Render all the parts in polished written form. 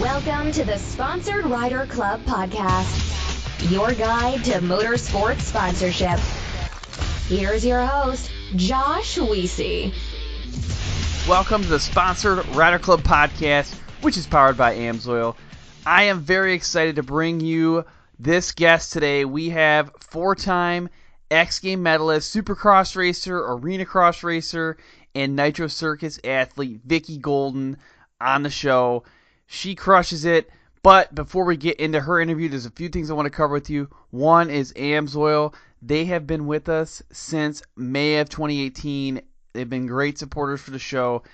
Welcome to the Sponsored Rider Club podcast, your guide to motorsports sponsorship. Here's your host, Josh Weesey. Welcome to the Sponsored Rider Club podcast, which is powered by AMSOIL. I am very excited to bring you this guest today. We have four-time X Game medalist, Supercross racer, Arena Cross racer, and Nitro Circus athlete Vicki Golden on the show. She crushes it, but before we get into her interview, there's a few things I want to cover with you. One is AMSOIL. They have been with us since May of 2018. They've been great supporters for the show.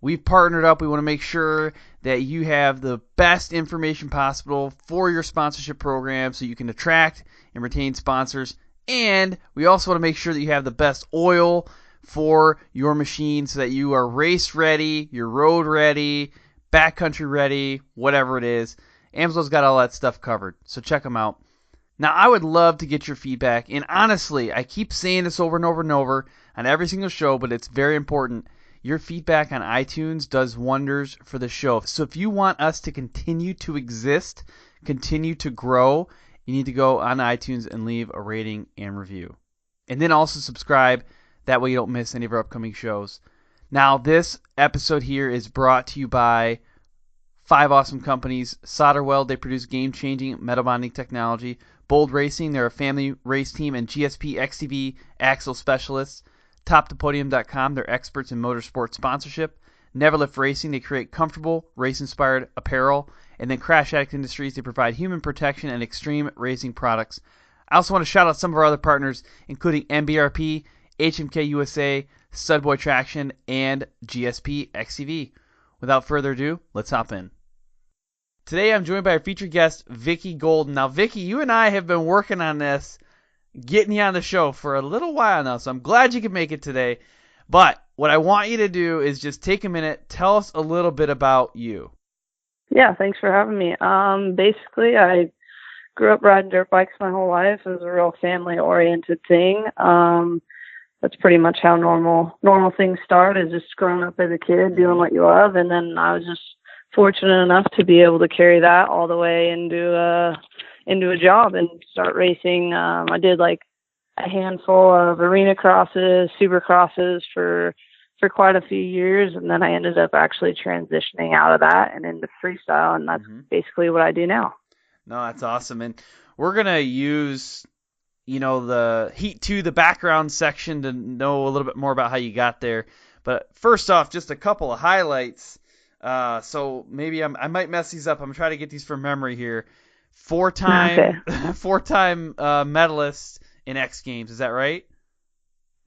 We've partnered up. We want to make sure that you have the best information possible for your sponsorship program so you can attract and retain sponsors. And we also want to make sure that you have the best oil for your machine so that you are race ready, you're road ready, backcountry ready, whatever it is. AMSOIL's got all that stuff covered, so check them out. Now, I would love to get your feedback, and honestly, I keep saying this over and over and over on every single show, but it's very important. Your feedback on iTunes does wonders for the show. So if you want us to continue to exist, continue to grow, you need to go on iTunes and leave a rating and review. And then also subscribe. That way you don't miss any of our upcoming shows. Now, this episode here is brought to you by 5 awesome companies. SolderWeld, they produce game-changing metal bonding technology. Bold Racing, they're a family race team and GSP XTV axle specialists. TopThePodium.com, they're experts in motorsport sponsorship. Neverlift Racing, they create comfortable, race-inspired apparel. And then Crash Addict Industries, they provide human protection and extreme racing products. I also want to shout out some of our other partners, including MBRP, HMK USA, Studboy Traction, and GSP XTV. Without further ado, let's hop in. Today I'm joined by our featured guest, Vicki Golden. Now, Vicki, you and I have been working on this, getting you on the show for a little while now, so I'm glad you could make it today. But what I want you to do is just take a minute, tell us a little bit about you. Yeah, thanks for having me. Basically, I grew up riding dirt bikes my whole life. It was a real family-oriented thing. That's pretty much how normal things start, is just growing up as a kid, doing what you love. And then I was just fortunate enough to be able to carry that all the way into a job and start racing. I did like a handful of arena crosses, supercrosses for quite a few years, and then I ended up actually transitioning out of that and into freestyle, and that's basically what I do now. No, that's awesome. And we're going to use, the Heat 2, the background section, to know a little bit more about how you got there. But first off, just a couple of highlights. So maybe I might mess these up. I'm trying to get these from memory here. Four-time medalist in X Games. Is that right?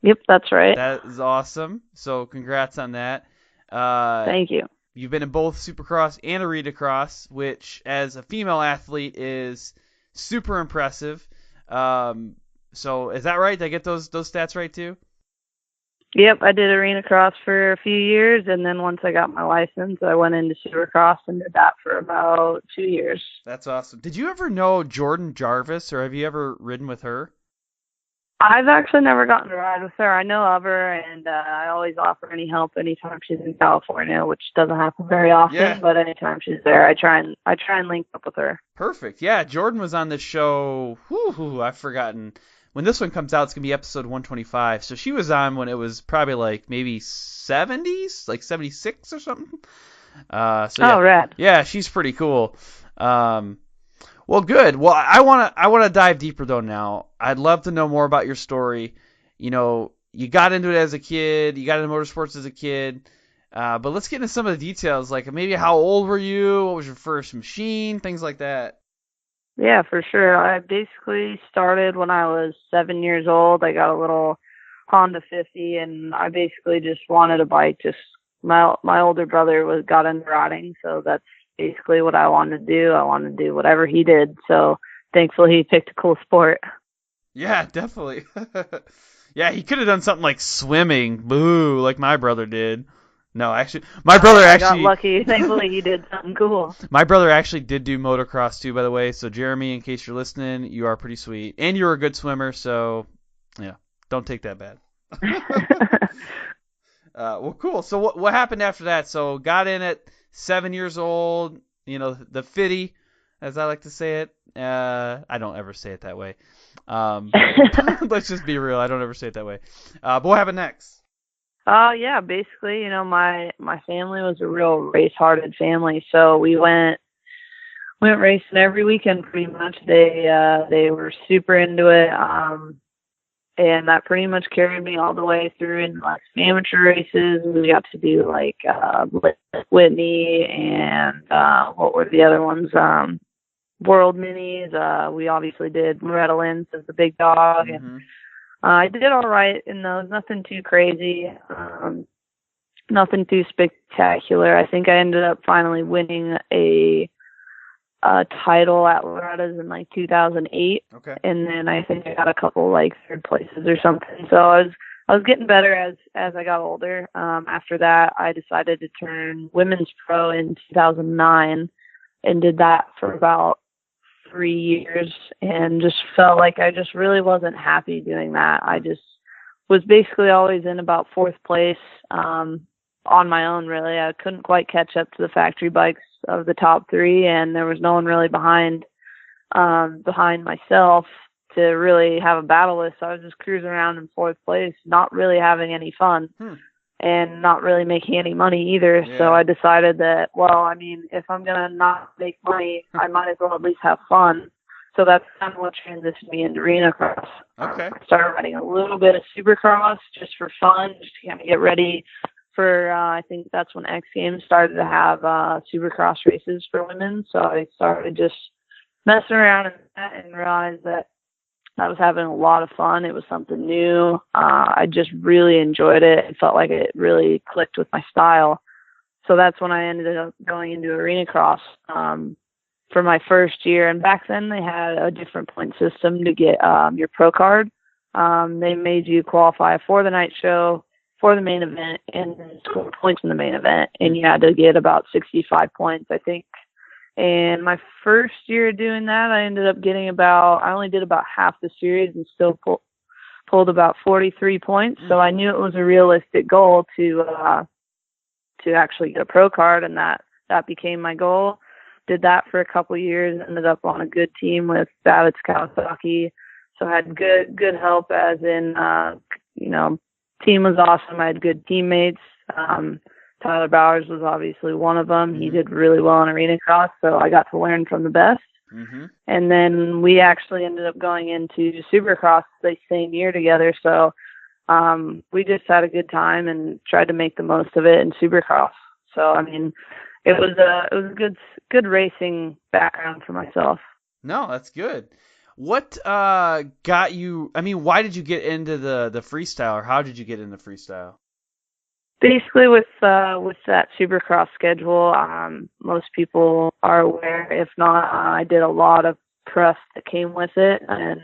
Yep, that's right. That is awesome. So congrats on that. Thank you. You've been in both Supercross and Arena Cross, which as a female athlete is super impressive. So is that right? Did I get those stats right too? Yep, I did Arena Cross for a few years, and then once I got my license, I went into Supercross and did that for about 2 years. That's awesome. Did you ever know Jordan Jarvis, or have you ever ridden with her? I've actually never gotten to ride with her. I know of her, and I always offer any help anytime she's in California, which doesn't happen very often. But anytime she's there, I try and link up with her. Perfect. Yeah, Jordan was on this show. I've forgotten. When this one comes out, it's gonna be episode 125. So she was on when it was probably like maybe 70s, like 76 or something. Yeah. Oh, rad. Yeah, she's pretty cool. Well, good. Well, I wanna dive deeper though now. I'd love to know more about your story. You got into it as a kid. You got into motorsports as a kid. But let's get into some of the details, like maybe how old were you? What was your first machine? Things like that. Yeah, for sure. I basically started when I was 7 years old. I got a little Honda 50, and I basically just wanted a bike. Just my older brother got into riding, so that's basically what I wanted to do. I wanted to do whatever he did. So thankfully he picked a cool sport. Yeah, definitely. Yeah, he could have done something like swimming, boo, like my brother did. No, actually, my brother got lucky. Thankfully he did something cool. My brother actually did do motocross too, by the way. So Jeremy, in case you're listening, you are pretty sweet. And you're a good swimmer, so yeah, don't take that bad. Well, cool. So what happened after that? So got in at 7 years old. the fitty, as I like to say it. I don't ever say it that way. Let's just be real. I don't ever say it that way. But what happened next? Yeah, basically, my family was a real race-hearted family, so we went racing every weekend pretty much. They were super into it, and that pretty much carried me all the way through in like amateur races. We got to do like Whitney and what were the other ones? World Minis. We obviously did Loretta Lynn's as the big dog, and I did all right in those. Nothing too crazy, nothing too spectacular. I think I ended up finally winning a title at Loretta's in like 2008. Okay. And then I think I got a couple like third places or something. So I was getting better as I got older. After that, I decided to turn women's pro in 2009 and did that for about 3 years and just felt like I just really wasn't happy doing that. I just was basically always in about fourth place on my own, really. I couldn't quite catch up to the factory bikes of the top three, and there was no one really behind myself to really have a battle with. So I was just cruising around in fourth place, not really having any fun and not really making any money either. Yeah. So I decided that, well, I mean, if I'm going to not make money, I might as well at least have fun. So that's kind of what transitioned me into arena cross. Okay. I started riding a little bit of supercross just for fun, just to kind of get ready for, I think that's when X Games started to have supercross races for women. So I started just messing around in that and realized that I was having a lot of fun. It was something new. I just really enjoyed it. It felt like it really clicked with my style. So that's when I ended up going into arena cross for my first year. And back then they had a different point system to get your pro card. They made you qualify for the night show, for the main event, and then score points in the main event. And you had to get about 65 points, I think. And my first year doing that, I ended up getting I only did about half the series and still pulled about 43 points. So I knew it was a realistic goal to actually get a pro card, and that became my goal. Did that for a couple of years, ended up on a good team with Babbitt's Kawasaki. So I had good help, as in, team was awesome. I had good teammates. Tyler Bowers was obviously one of them. He did really well in arena cross, so I got to learn from the best. And then we actually ended up going into supercross the same year together. So we just had a good time and tried to make the most of it in supercross. So, I mean, it was a good racing background for myself. No, that's good. What got you? I mean, why did you get into the freestyle, or how did you get into freestyle? Basically, with that supercross schedule, most people are aware. If not, I did a lot of press that came with it, and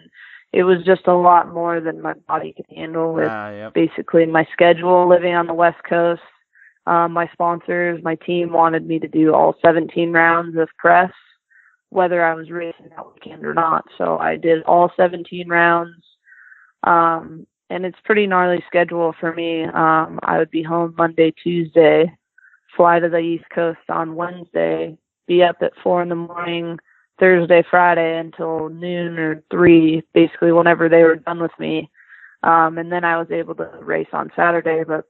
it was just a lot more than my body could handle. With basically my schedule, living on the West Coast, my sponsors, my team wanted me to do all 17 rounds of press, whether I was racing that weekend or not. So I did all 17 rounds. And it's pretty gnarly schedule for me. I would be home Monday, Tuesday, fly to the East Coast on Wednesday, be up at 4 a.m, Thursday, Friday until noon or 3, basically whenever they were done with me. And then I was able to race on Saturday, but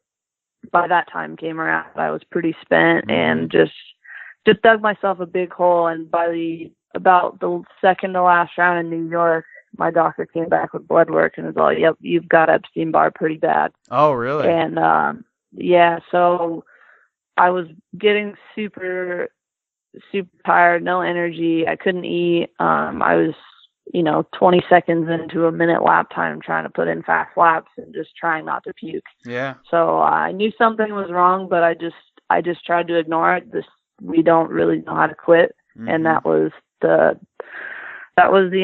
by that time came around, I was pretty spent and just dug myself a big hole. And by about the second to last round in New York, my doctor came back with blood work and was all, "Yep, you've got Epstein-Barr pretty bad." Oh, really? And so I was getting super, super tired, no energy. I couldn't eat. I was, 20 seconds into a minute lap time trying to put in fast laps and just trying not to puke. Yeah. So I knew something was wrong, but I just tried to ignore it. We don't really know how to quit, and that was the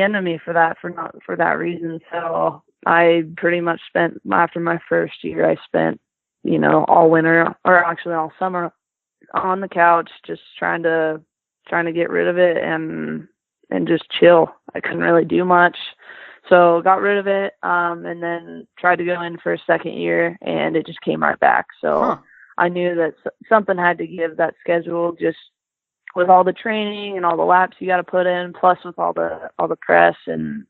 end of me for that reason. So I pretty much spent, after my first year, I spent, all winter, or actually all summer, on the couch, just trying to get rid of it and just chill. I couldn't really do much. So got rid of it, and then tried to go in for a second year, and it just came right back. So I knew that something had to give. That schedule just with all the training and all the laps you got to put in, plus with all the press and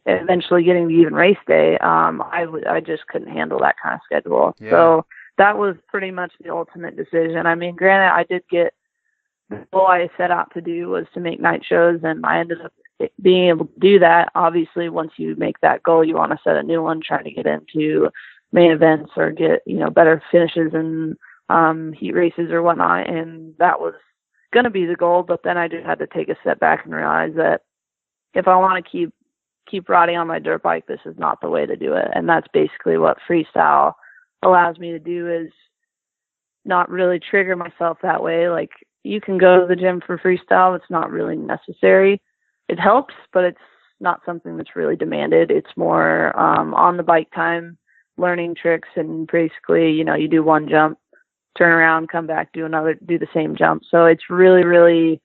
eventually getting to even race day, I just couldn't handle that kind of schedule. Yeah. So that was pretty much the ultimate decision. I mean, granted, I did get the goal I set out to do was to make night shows, and I ended up being able to do that. Obviously, once you make that goal, you want to set a new one, trying to get into main events or get, better finishes in heat races or whatnot. And that was going to be the goal. But then I just had to take a step back and realize that if I want to keep riding on my dirt bike, this is not the way to do it. And that's basically what freestyle allows me to do, is not really trigger myself that way. Like, you can go to the gym for freestyle. It's not really necessary. It helps, but it's not something that's really demanded. It's more on the bike time, learning tricks, and basically, you do one jump, turn around, come back, do the same jump. So it's really, really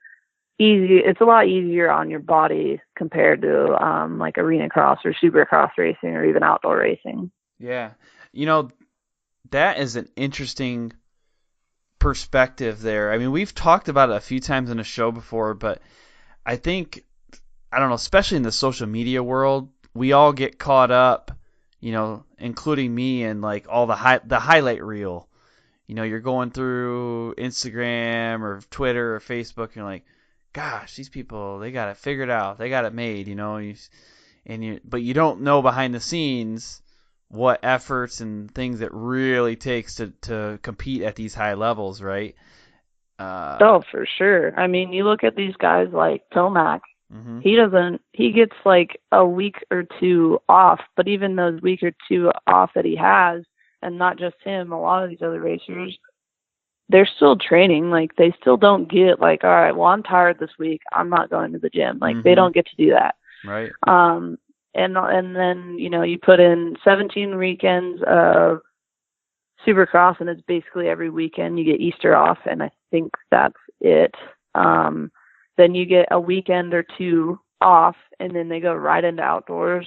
easy. It's a lot easier on your body compared to like arena cross or supercross racing or even outdoor racing. Yeah. That is an interesting perspective there. I mean, we've talked about it a few times in the show before, but I think, I don't know, especially in the social media world, we all get caught up, including me, and like all the highlight reel. You're going through Instagram or Twitter or Facebook, and you're like, gosh, these people, they got it figured out. They got it made, but you don't know behind the scenes what efforts and things it really takes to compete at these high levels, right? Oh, for sure. I mean, you look at these guys like Tomac. Mm-hmm. He gets like a week or two off, but even those week or two off that he has, and not just him, a lot of these other racers, they're still training. Like, they still don't get like, all right, well, I'm tired this week, I'm not going to the gym. Like, they don't get to do that. Right. And then, you put in 17 weekends of Supercross, and it's basically every weekend you get Easter off, and I think that's it. Then you get a weekend or two off, and then they go right into outdoors.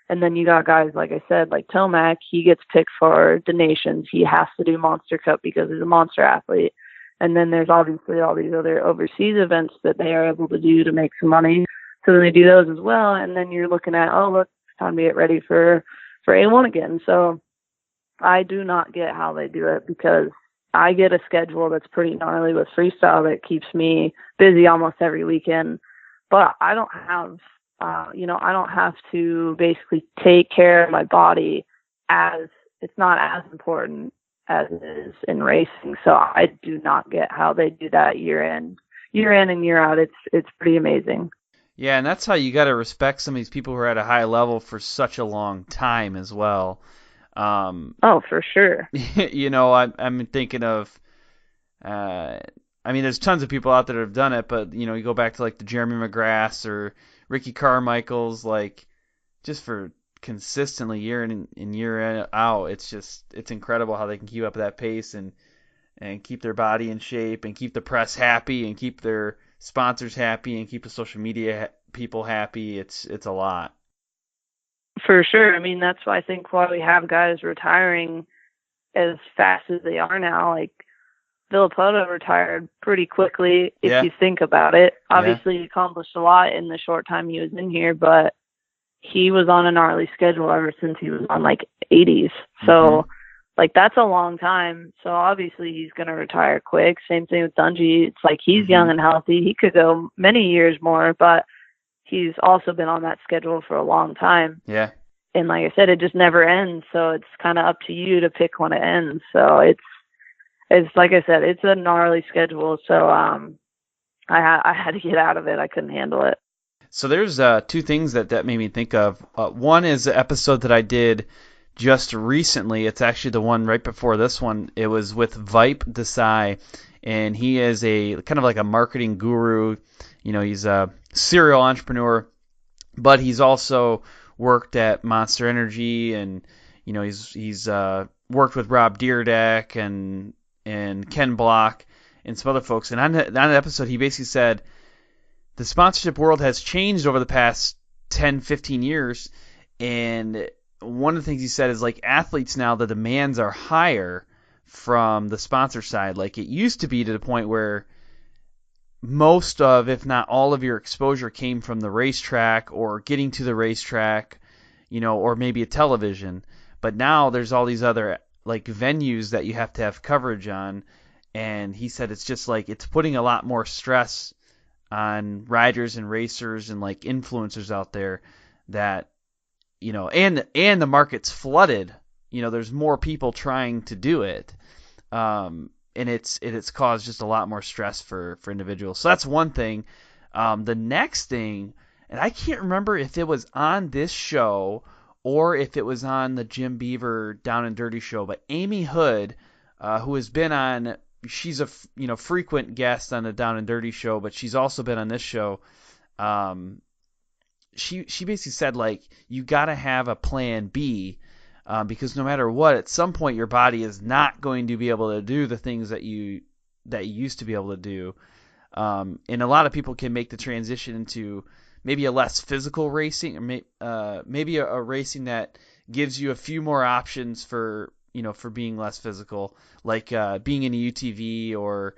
And then you got guys, like I said, like Tomac, he gets picked for the nations. He has to do Monster Cup because he's a monster athlete. And then there's obviously all these other overseas events that they are able to do to make some money. So then they do those as well. And then you're looking at, oh, look, it's time to get ready for A1 again. So I do not get how they do it, because I get a schedule that's pretty gnarly with freestyle that keeps me busy almost every weekend. But I don't have, I don't have to basically take care of my body, as it's not as important as it is in racing. So I do not get how they do that year in and year out. It's pretty amazing. Yeah, and that's how you got to respect some of these people who are at a high level for such a long time as well. Oh, for sure. I'm thinking of, there's tons of people out there that have done it, but, you go back to like the Jeremy McGraths or Ricky Carmichael's, like, just for consistently year in and year out, it's incredible how they can keep up that pace and keep their body in shape and keep the press happy and keep their sponsors happy and keep the social media people happy. It's a lot. For sure. I mean, that's why I think why we have guys retiring as fast as they are now. Like, Villapoto retired pretty quickly if you think about it. Obviously, he accomplished a lot in the short time he was in here, but he was on a gnarly schedule ever since he was on like 80s. So, like, that's a long time. So obviously he's going to retire quick. Same thing with Dungey. It's like he's young and healthy. He could go many years more, but he's also been on that schedule for a long time. Yeah. And like I said, it just never ends. So it's kind of up to you to pick when it ends. So it's like I said, it's a gnarly schedule. So I had to get out of it. I couldn't handle it. So there's two things that made me think of. One is an episode that I did just recently. It's actually the one right before this one. It was with Vipe Desai, and he is a kind of like a marketing guru. He's a serial entrepreneur, but he's also worked at Monster Energy, and he's worked with Rob Deerdeck and Ken Block and some other folks. And on that episode, he basically said the sponsorship world has changed over the past 10, 15 years, and one of the things he said is, like, athletes now, the demands are higher from the sponsor side. Like, it used to be to the point where most of, if not all of your exposure came from the racetrack or getting to the racetrack, or maybe a television. But now there's all these other like venues that you have to have coverage on. And he said it's just like it's putting a lot more stress on riders and racers and like influencers out there that, and the market's flooded. There's more people trying to do it. And it's caused just a lot more stress for individuals. So that's one thing. The next thing, and I can't remember if it was on this show or if it was on the Jim Beaver Down and Dirty show, but Amy Hood, who has been on, she's a frequent guest on the Down and Dirty show, but she's also been on this show. She basically said, like, you got to have a plan B. Because no matter what, at some point your body is not going to be able to do the things that you used to be able to do. And a lot of people can make the transition into maybe a less physical racing, or maybe a racing that gives you a few more options for being less physical, like being in a UTV or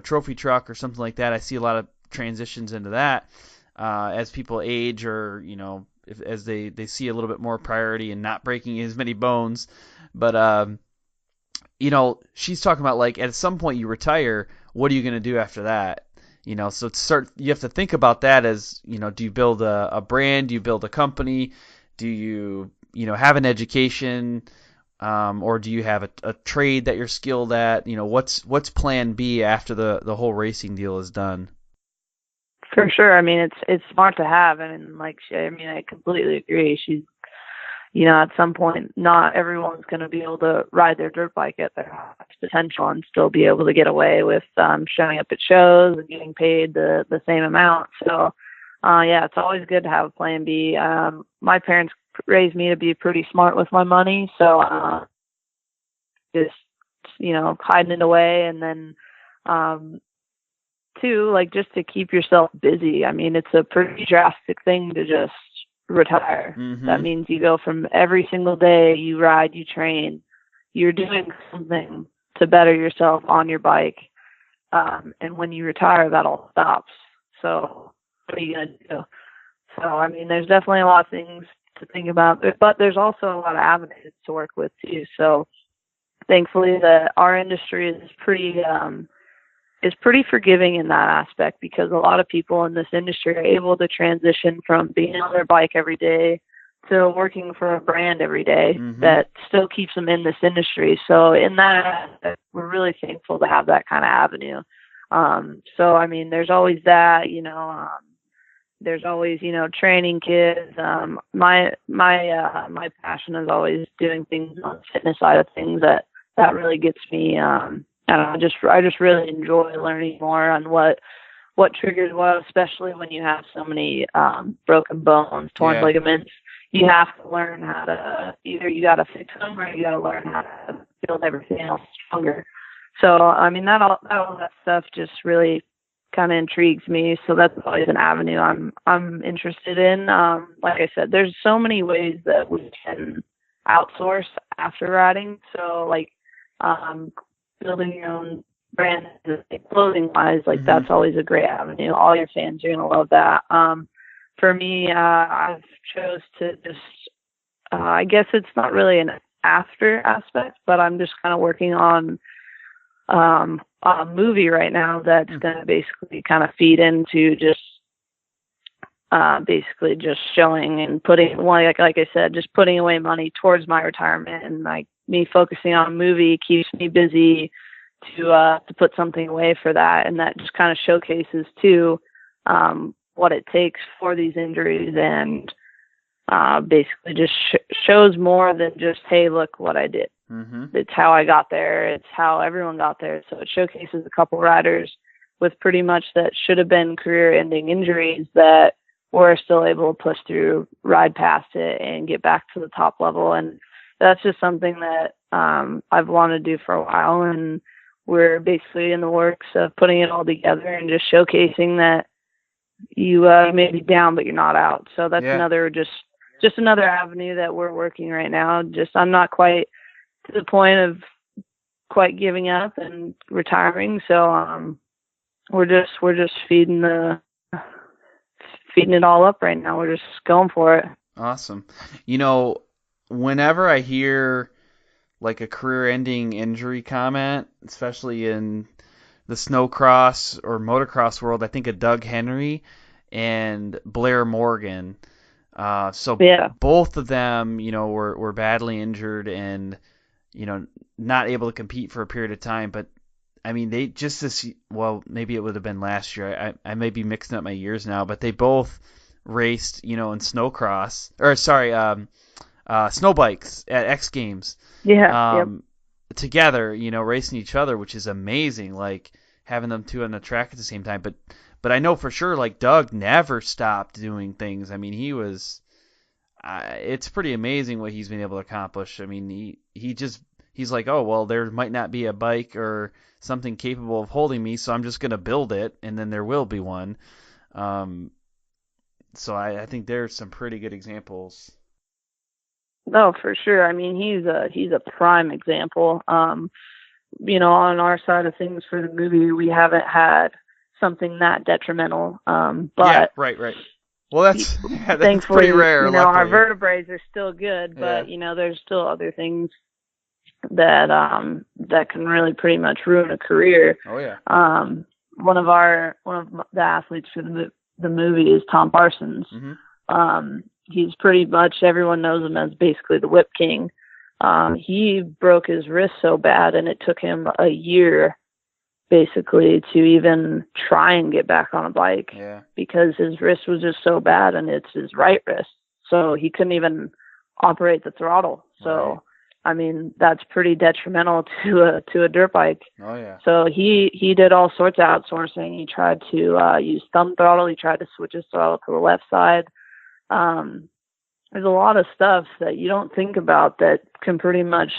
trophy truck or something like that. I see a lot of transitions into that as people age, or as they see a little bit more priority in not breaking as many bones. But, she's talking about, like, at some point you retire, what are you going to do after that? So you have to think about that as, do you build a brand? Do you build a company? Do you, have an education? Or do you have a trade that you're skilled at? What's plan B after the whole racing deal is done? For sure. I mean, it's smart to have. I completely agree. She's, at some point, not everyone's going to be able to ride their dirt bike at their highest potential and still be able to get away with showing up at shows and getting paid the same amount. So, it's always good to have a plan B. My parents raised me to be pretty smart with my money, so just hiding it away, and then too, like, just to keep yourself busy. I mean, it's a pretty drastic thing to just retire. Mm-hmm. That means you go from every single day you ride, you train, you're doing something to better yourself on your bike, and when you retire, that all stops. So what are you going to do? So, I mean, there's definitely a lot of things to think about, but there's also a lot of avenues to work with too. So thankfully our industry is pretty forgiving in that aspect, because a lot of people in this industry are able to transition from being on their bike every day to working for a brand every day mm-hmm. that still keeps them in this industry. So in that, we're really thankful to have that kind of avenue. So, I mean, there's always that, there's always, training kids. My passion is always doing things on the fitness side of things. That really gets me, I just really enjoy learning more on what triggers what, especially when you have so many broken bones, torn ligaments. You have to learn how to, either you got to fix them or you got to learn how to build everything else stronger. So, I mean, all that stuff just really kind of intrigues me. So that's always an avenue I'm interested in. Like I said, there's so many ways that we can outsource after riding. So, like, building your own brand, clothing wise, like, mm-hmm. that's always a great avenue. All your fans are going to love that. For me, I've chose to just, I guess it's not really an after aspect, but I'm just kind of working on a movie right now that's going to basically kind of feed into just basically just showing and putting, like I said, just putting away money towards my retirement, and like me focusing on a movie keeps me busy to put something away for that. And that just kind of showcases too, what it takes for these injuries, and basically just shows more than just, hey, look what I did. Mm-hmm. It's how I got there. It's how everyone got there. So it showcases a couple riders with pretty much that should have been career-ending injuries that were still able to push through, ride past it, and get back to the top level. And that's just something that I've wanted to do for a while, and we're basically in the works of putting it all together and just showcasing that you may be down, but you're not out. So that's another just another avenue that we're working right now. Just I'm not quite to the point of quite giving up and retiring. So we're just feeding it all up right now. We're just going for it. Awesome. Whenever I hear like a career-ending injury comment, especially in the snowcross or motocross world, I think of Doug Henry and Blair Morgan. Both of them, were badly injured and, not able to compete for a period of time. But I mean, they maybe it would have been last year. I may be mixing up my years now, but they both raced, in snowcross, or sorry, snow bikes at X Games. Yeah. Together, racing each other, which is amazing. Like having them two on the track at the same time. But I know for sure, like Doug never stopped doing things. I mean, he was. It's pretty amazing what he's been able to accomplish. I mean, he's like, oh well, there might not be a bike or something capable of holding me, so I'm just gonna build it, and then there will be one. So I think there's some pretty good examples. No, for sure. I mean, he's a prime example. On our side of things for the movie, we haven't had something that detrimental. But yeah, right. Well, that's pretty rare. Our vertebrae are still good, but there's still other things that can really pretty much ruin a career. Oh yeah. One of the athletes for the movie is Tom Parsons. Mm-hmm. He's pretty much, everyone knows him as basically the Whip King. He broke his wrist so bad, and it took him a year basically to even try and get back on a bike because his wrist was just so bad, and it's his right wrist. So he couldn't even operate the throttle. So, right. I mean, that's pretty detrimental to a dirt bike. Oh, yeah. So he did all sorts of outsourcing. He tried to use thumb throttle. He tried to switch his throttle to the left side. There's a lot of stuff that you don't think about that can pretty much,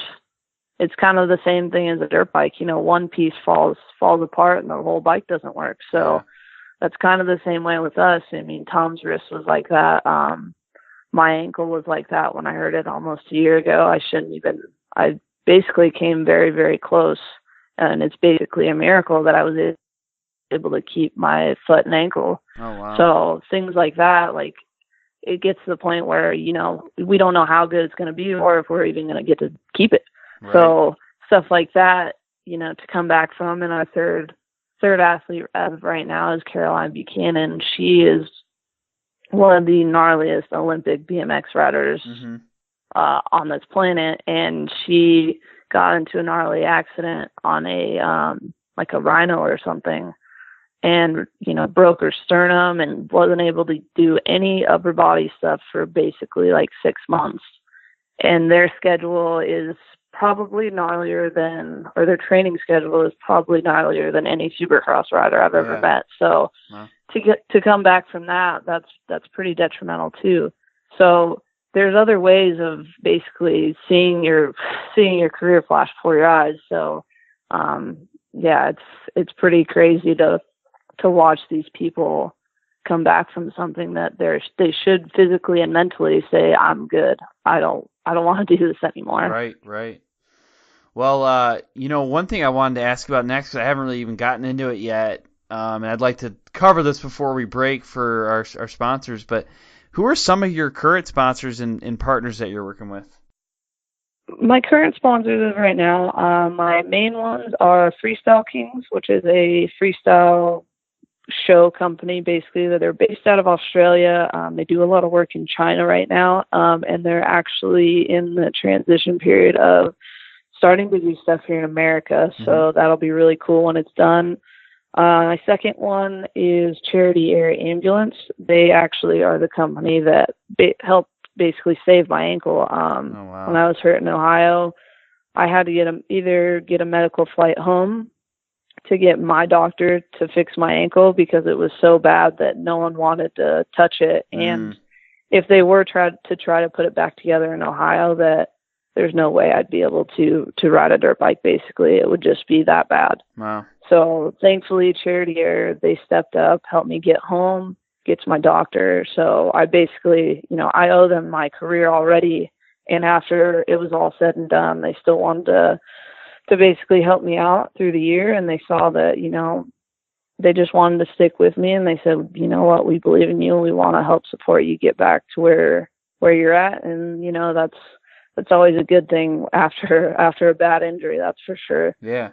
it's kind of the same thing as a dirt bike. One piece falls apart and the whole bike doesn't work. So that's kind of the same way with us. I mean, Tom's wrist was like that. My ankle was like that when I hurt it almost a year ago. I basically came very, very close, and it's basically a miracle that I was able to keep my foot and ankle. Oh, wow. So things like that, like, it gets to the point where, we don't know how good it's going to be or if we're even going to get to keep it. Right. So stuff like that, to come back from. And our third athlete as of right now is Caroline Buchanan. She is one of the gnarliest Olympic BMX riders on this planet. And she got into a gnarly accident on like a rhino or something, and, broke her sternum and wasn't able to do any upper body stuff for basically like 6 months. And their schedule is probably gnarlier or their training schedule is probably gnarlier than any supercross rider I've ever met. So to come back from that's pretty detrimental too. So there's other ways of basically seeing your career flash before your eyes. So, it's pretty crazy to watch these people come back from something that they should physically and mentally say, I'm good. I don't want to do this anymore. Right. Well, one thing I wanted to ask about next, because I haven't really even gotten into it yet, and I'd like to cover this before we break for our sponsors, but who are some of your current sponsors and partners that you're working with? My current sponsors right now, my main ones are Freestyle Kings, which is a freestyle show company, basically, that they're based out of Australia. They do a lot of work in China right now, and they're actually in the transition period of starting to do stuff here in America. So that'll be really cool when it's done. My second one is Charity Air Ambulance. They actually are the company that helped basically save my ankle. When I was hurt in Ohio, I had to either get a medical flight home to get my doctor to fix my ankle because it was so bad that no one wanted to touch it. And if they were try to put it back together in Ohio, that there's no way I'd be able to ride a dirt bike. Basically, it would just be that bad. Wow. So thankfully, Charity Air, they stepped up, helped me get home, get to my doctor. So I basically, I owe them my career already. And after it was all said and done, they still wanted to basically help me out through the year. And they saw that, they just wanted to stick with me, and they said, you know what, we believe in you, and we want to help support you get back to where you're at. And that's always a good thing after a bad injury, that's for sure. Yeah.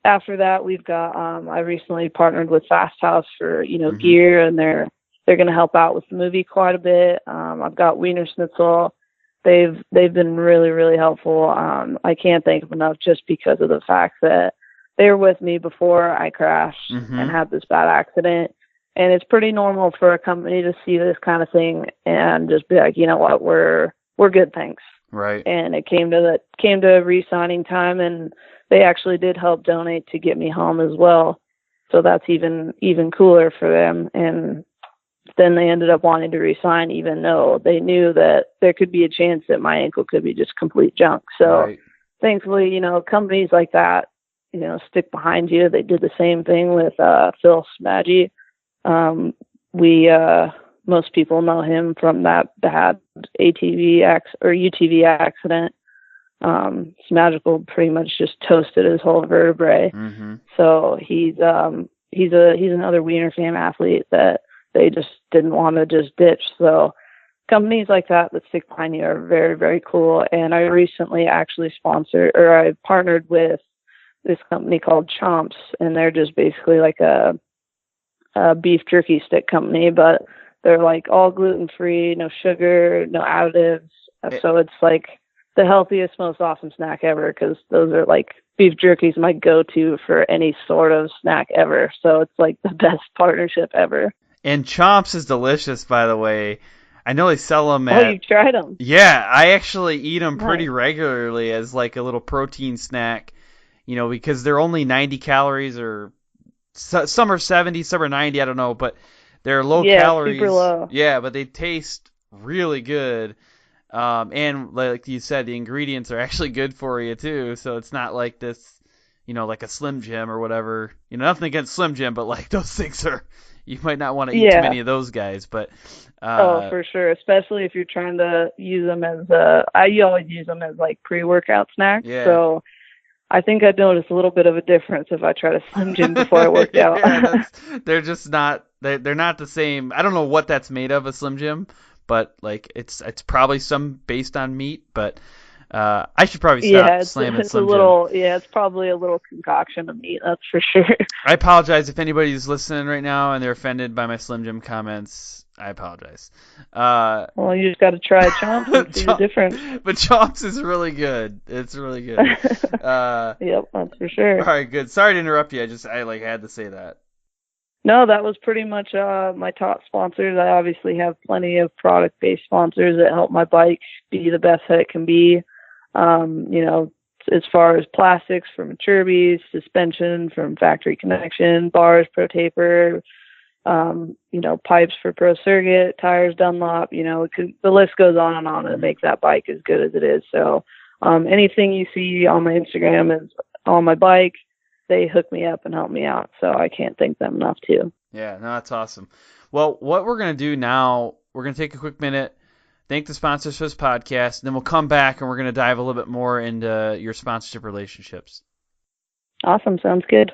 After that, we've got I recently partnered with Fast House for gear, and they're going to help out with the movie quite a bit. I've got Wiener Schnitzel. They've been really, really helpful. I can't thank them enough, just because of the fact that they were with me before I crashed and had this bad accident. And it's pretty normal for a company to see this kind of thing and just be like, you know what, we're good, thanks. Right. And it came to re-signing time, and they actually did help donate to get me home as well. So that's even cooler for them. And then they ended up wanting to re-sign, even though they knew that there could be a chance that my ankle could be just complete junk. So Thankfully, companies like that, stick behind you. They did the same thing with Phil Smaggy. Most people know him from that bad UTV accident. Smagical pretty much just toasted his whole vertebrae. So he's another Wiener Fam athlete that they just didn't want to just ditch. So companies like that stick behind you are very, very cool. And I recently actually I partnered with this company called Chomps, and they're just basically like a beef jerky stick company, but they're like all gluten-free, no sugar, no additives. So it's like the healthiest, most awesome snack ever, because those are like, beef jerky is my go-to for any sort of snack ever. So it's like the best partnership ever. And Chomps is delicious, by the way. I know they sell them Oh, you've tried them? Yeah, I actually eat them pretty regularly as like a little protein snack, because they're only 90 calories, or some are 70, some are 90, I don't know, but they're low calories. Super low. Yeah, but they taste really good. And like you said, the ingredients are actually good for you too. So it's not like this, like a Slim Jim or whatever. Nothing against Slim Jim, but like those things you might not want to eat too many of those guys. But for sure, especially if you're trying to use them as I always use them as like pre-workout snacks. Yeah. So I think I'd notice a little bit of a difference if I try to Slim Jim before I worked out. They're just not. They're not the same. I don't know what that's made of, a Slim Jim, but like it's probably some based on meat. But I should probably stop slamming Slim Jim. It's probably a little concoction of meat. That's for sure. I apologize if anybody's listening right now and they're offended by my Slim Jim comments. I apologize. Well, you just got to try Chomps and see the difference. But Chomps is really good. It's really good. Yep, that's for sure. All right, good. Sorry to interrupt you. I had to say that. No, that was pretty much my top sponsors. I obviously have plenty of product-based sponsors that help my bike be the best that it can be. As far as plastics from Chirby's, suspension from Factory Connection, bars, Pro Taper, pipes for Pro Circuit, tires Dunlop, the list goes on and on to make that bike as good as it is. So anything you see on my Instagram is on my bike. They hook me up and help me out. So I can't thank them enough too. Yeah, no, that's awesome. Well, what we're going to do now, we're going to take a quick minute, thank the sponsors for this podcast, and then we'll come back and we're going to dive a little bit more into your sponsorship relationships. Awesome. Sounds good.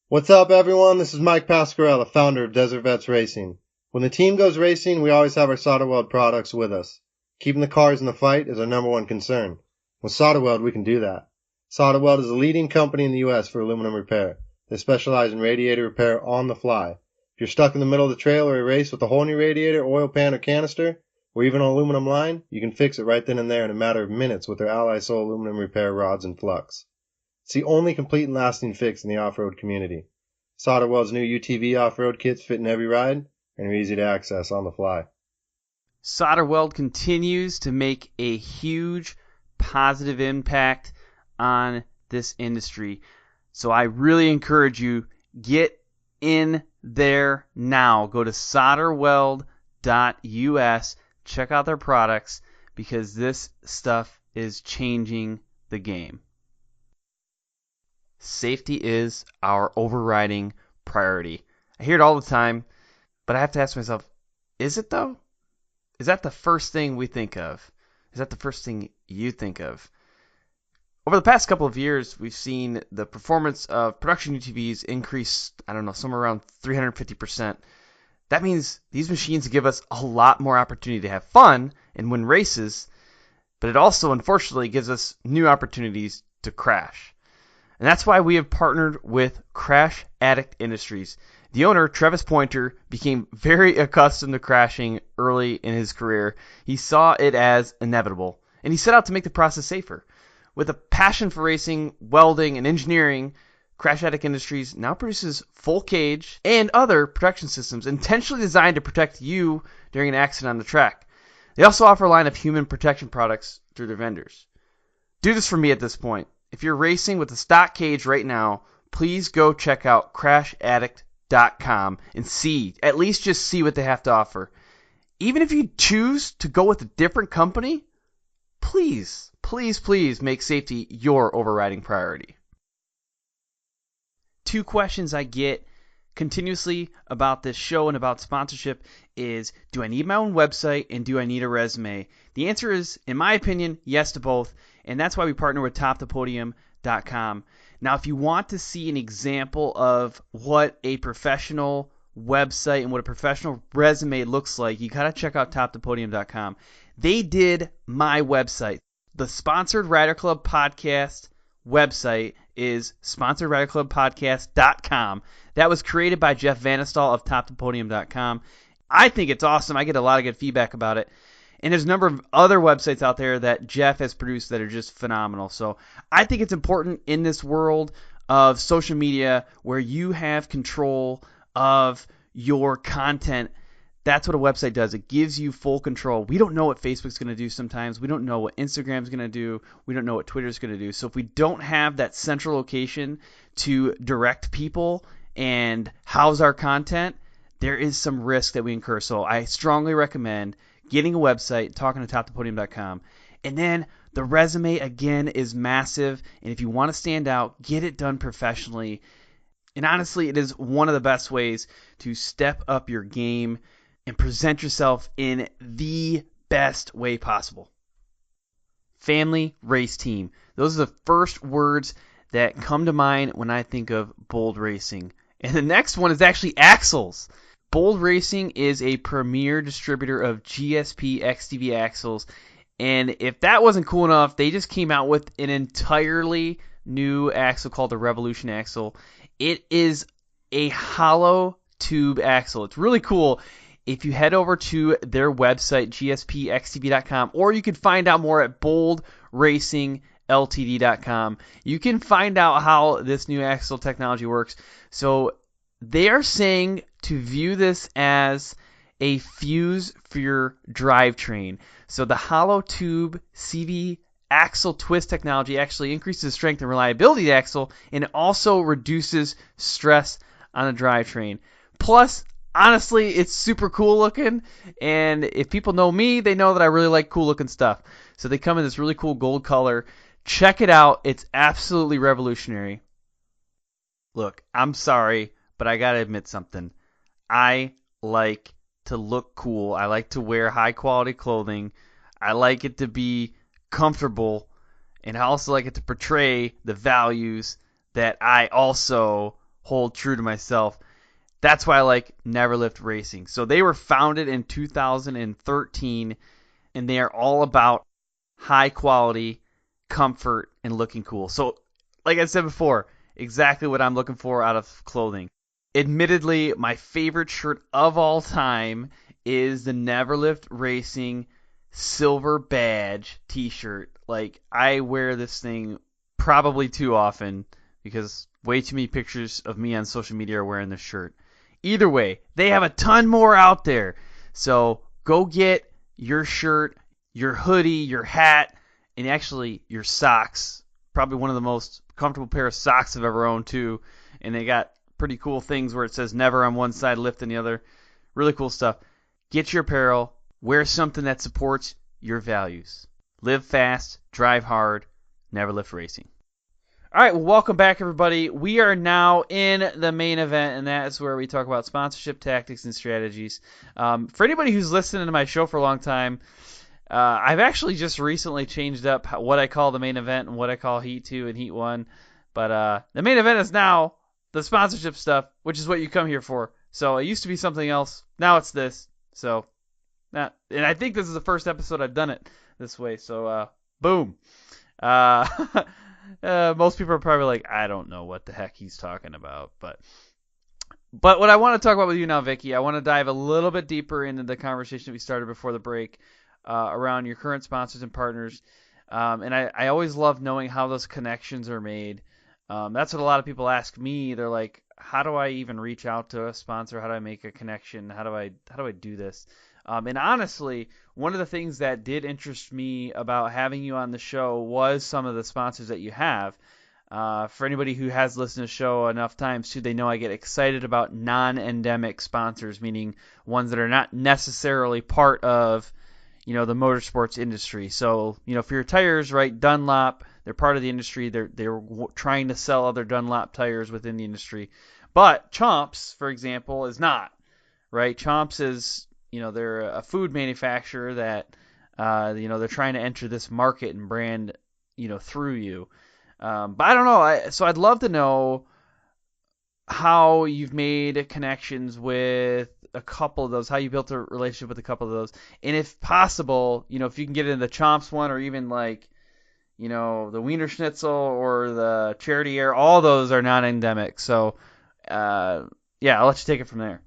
What's up, everyone? This is Mike Pasquarella, founder of Desert Vets Racing. When the team goes racing, we always have our SolderWeld products with us. Keeping the cars in the fight is our number one concern. With SolderWeld, we can do that. SolderWeld is a leading company in the U.S. for aluminum repair. They specialize in radiator repair on the fly. If you're stuck in the middle of the trail or a race with a whole new radiator, oil pan, or canister, or even an aluminum line, you can fix it right then and there in a matter of minutes with their AMSOIL aluminum repair rods and flux. It's the only complete and lasting fix in the off-road community. SolderWeld's new UTV off-road kits fit in every ride and are easy to access on the fly. SolderWeld continues to make a huge positive impact on this industry. So I really encourage you, get in there now. Go to solderweld.us, check out their products, because this stuff is changing the game. Safety is our overriding priority. I hear it all the time, but I have to ask myself, is it though? Is that the first thing we think of? Is that the first thing you think of? Over the past couple of years, we've seen the performance of production UTVs increase, somewhere around 350%. That means these machines give us a lot more opportunity to have fun and win races, but it also, unfortunately, gives us new opportunities to crash. And that's why we have partnered with Crash Addict Industries. The owner, Travis Pointer, became very accustomed to crashing early in his career. He saw it as inevitable, and he set out to make the process safer. With a passion for racing, welding, and engineering, Crash Addict Industries now produces full cage and other protection systems intentionally designed to protect you during an accident on the track. They also offer a line of human protection products through their vendors. Do this for me at this point. If you're racing with a stock cage right now, please go check out crashaddict.com and at least just see what they have to offer. Even if you choose to go with a different company, please make safety your overriding priority. 2 questions I get continuously about this show and about sponsorship is, do I need my own website and do I need a resume? The answer is, in my opinion, yes to both, and that's why we partner with TopThePodium.com. Now, if you want to see an example of what a professional website and what a professional resume looks like, you gotta check out TopThePodium.com. They did my website. The Sponsored Rider Club Podcast website is sponsoredriderclubpodcast.com. That was created by Jeff Vanistall of TopThePodium.com. I think it's awesome. I get a lot of good feedback about it. And there's a number of other websites out there that Jeff has produced that are just phenomenal. So I think it's important in this world of social media where you have control of your content. That's what a website does. It gives you full control. We don't know what Facebook's going to do sometimes. We don't know what Instagram's going to do. We don't know what Twitter's going to do. So if we don't have that central location to direct people and house our content, there is some risk that we incur. So I strongly recommend getting a website, talking to TopThePodium.com. And then the resume, again, is massive. And if you want to stand out, get it done professionally. And honestly, it is one of the best ways to step up your game and present yourself in the best way possible. Family race team. Those are the first words that come to mind when I think of Bold Racing. And the next one is actually axles. Bold Racing is a premier distributor of GSP XTV axles. And if that wasn't cool enough, they just came out with an entirely new axle called the Revolution axle. It is a hollow tube axle. It's really cool. If you head over to their website, gspxtv.com, or you can find out more at boldracingltd.com, you can find out how this new axle technology works. So they are saying to view this as a fuse for your drivetrain. So the hollow tube CV axle twist technology actually increases the strength and reliability of the axle, and it also reduces stress on the drivetrain. Plus, honestly, it's super cool looking, and if people know me, they know that I really like cool looking stuff. So they come in this really cool gold color. Check it out. It's absolutely revolutionary. Look, I'm sorry, but I gotta admit something. I like to look cool. I like to wear high quality clothing. I like it to be comfortable, and I also like it to portray the values that I also hold true to myself. That's why I like Neverlift Racing. So they were founded in 2013, and they are all about high quality, comfort, and looking cool. So, like I said before, exactly what I'm looking for out of clothing. Admittedly, my favorite shirt of all time is the Neverlift Racing silver badge t-shirt. Like, I wear this thing probably too often because way too many pictures of me on social media are wearing this shirt. Either way, they have a ton more out there. So go get your shirt, your hoodie, your hat, and actually your socks. Probably one of the most comfortable pair of socks I've ever owned too. And they got pretty cool things where it says never on one side, lift on the other. Really cool stuff. Get your apparel. Wear something that supports your values. Live fast, drive hard, Neverlift Racing. All right, well, welcome back, everybody. We are now in the main event, and that is where we talk about sponsorship tactics and strategies. For anybody who's listened to my show for a long time, I've actually just recently changed up what I call the main event and what I call Heat 2 and Heat 1. But the main event is now the sponsorship stuff, which is what you come here for. So it used to be something else. Now it's this. So, and I think this is the first episode I've done it this way. So, boom. Most people are probably like, I don't know what the heck he's talking about. But what I want to talk about with you now, Vicki, I want to dive a little bit deeper into the conversation we started before the break around your current sponsors and partners. And I always love knowing how those connections are made. That's what a lot of people ask me. They're like, how do I even reach out to a sponsor? How do I make a connection? How do I do this? And honestly, one of the things that did interest me about having you on the show was some of the sponsors that you have. For anybody who has listened to the show enough times too, they know I get excited about non-endemic sponsors, meaning ones that are not necessarily part of, the motorsports industry. So, for your tires, right, Dunlop, they're part of the industry. They're trying to sell other Dunlop tires within the industry. But Chomps, for example, is not, right? Chomps is, they're a food manufacturer that, they're trying to enter this market and brand, through you. But I don't know. So I'd love to know how you've made connections with a couple of those, how you built a relationship with a couple of those, and if possible, if you can get into the Chomps one, or even like, the Wiener Schnitzel or the Charity Air, all those are non-endemic. So, I'll let you take it from there.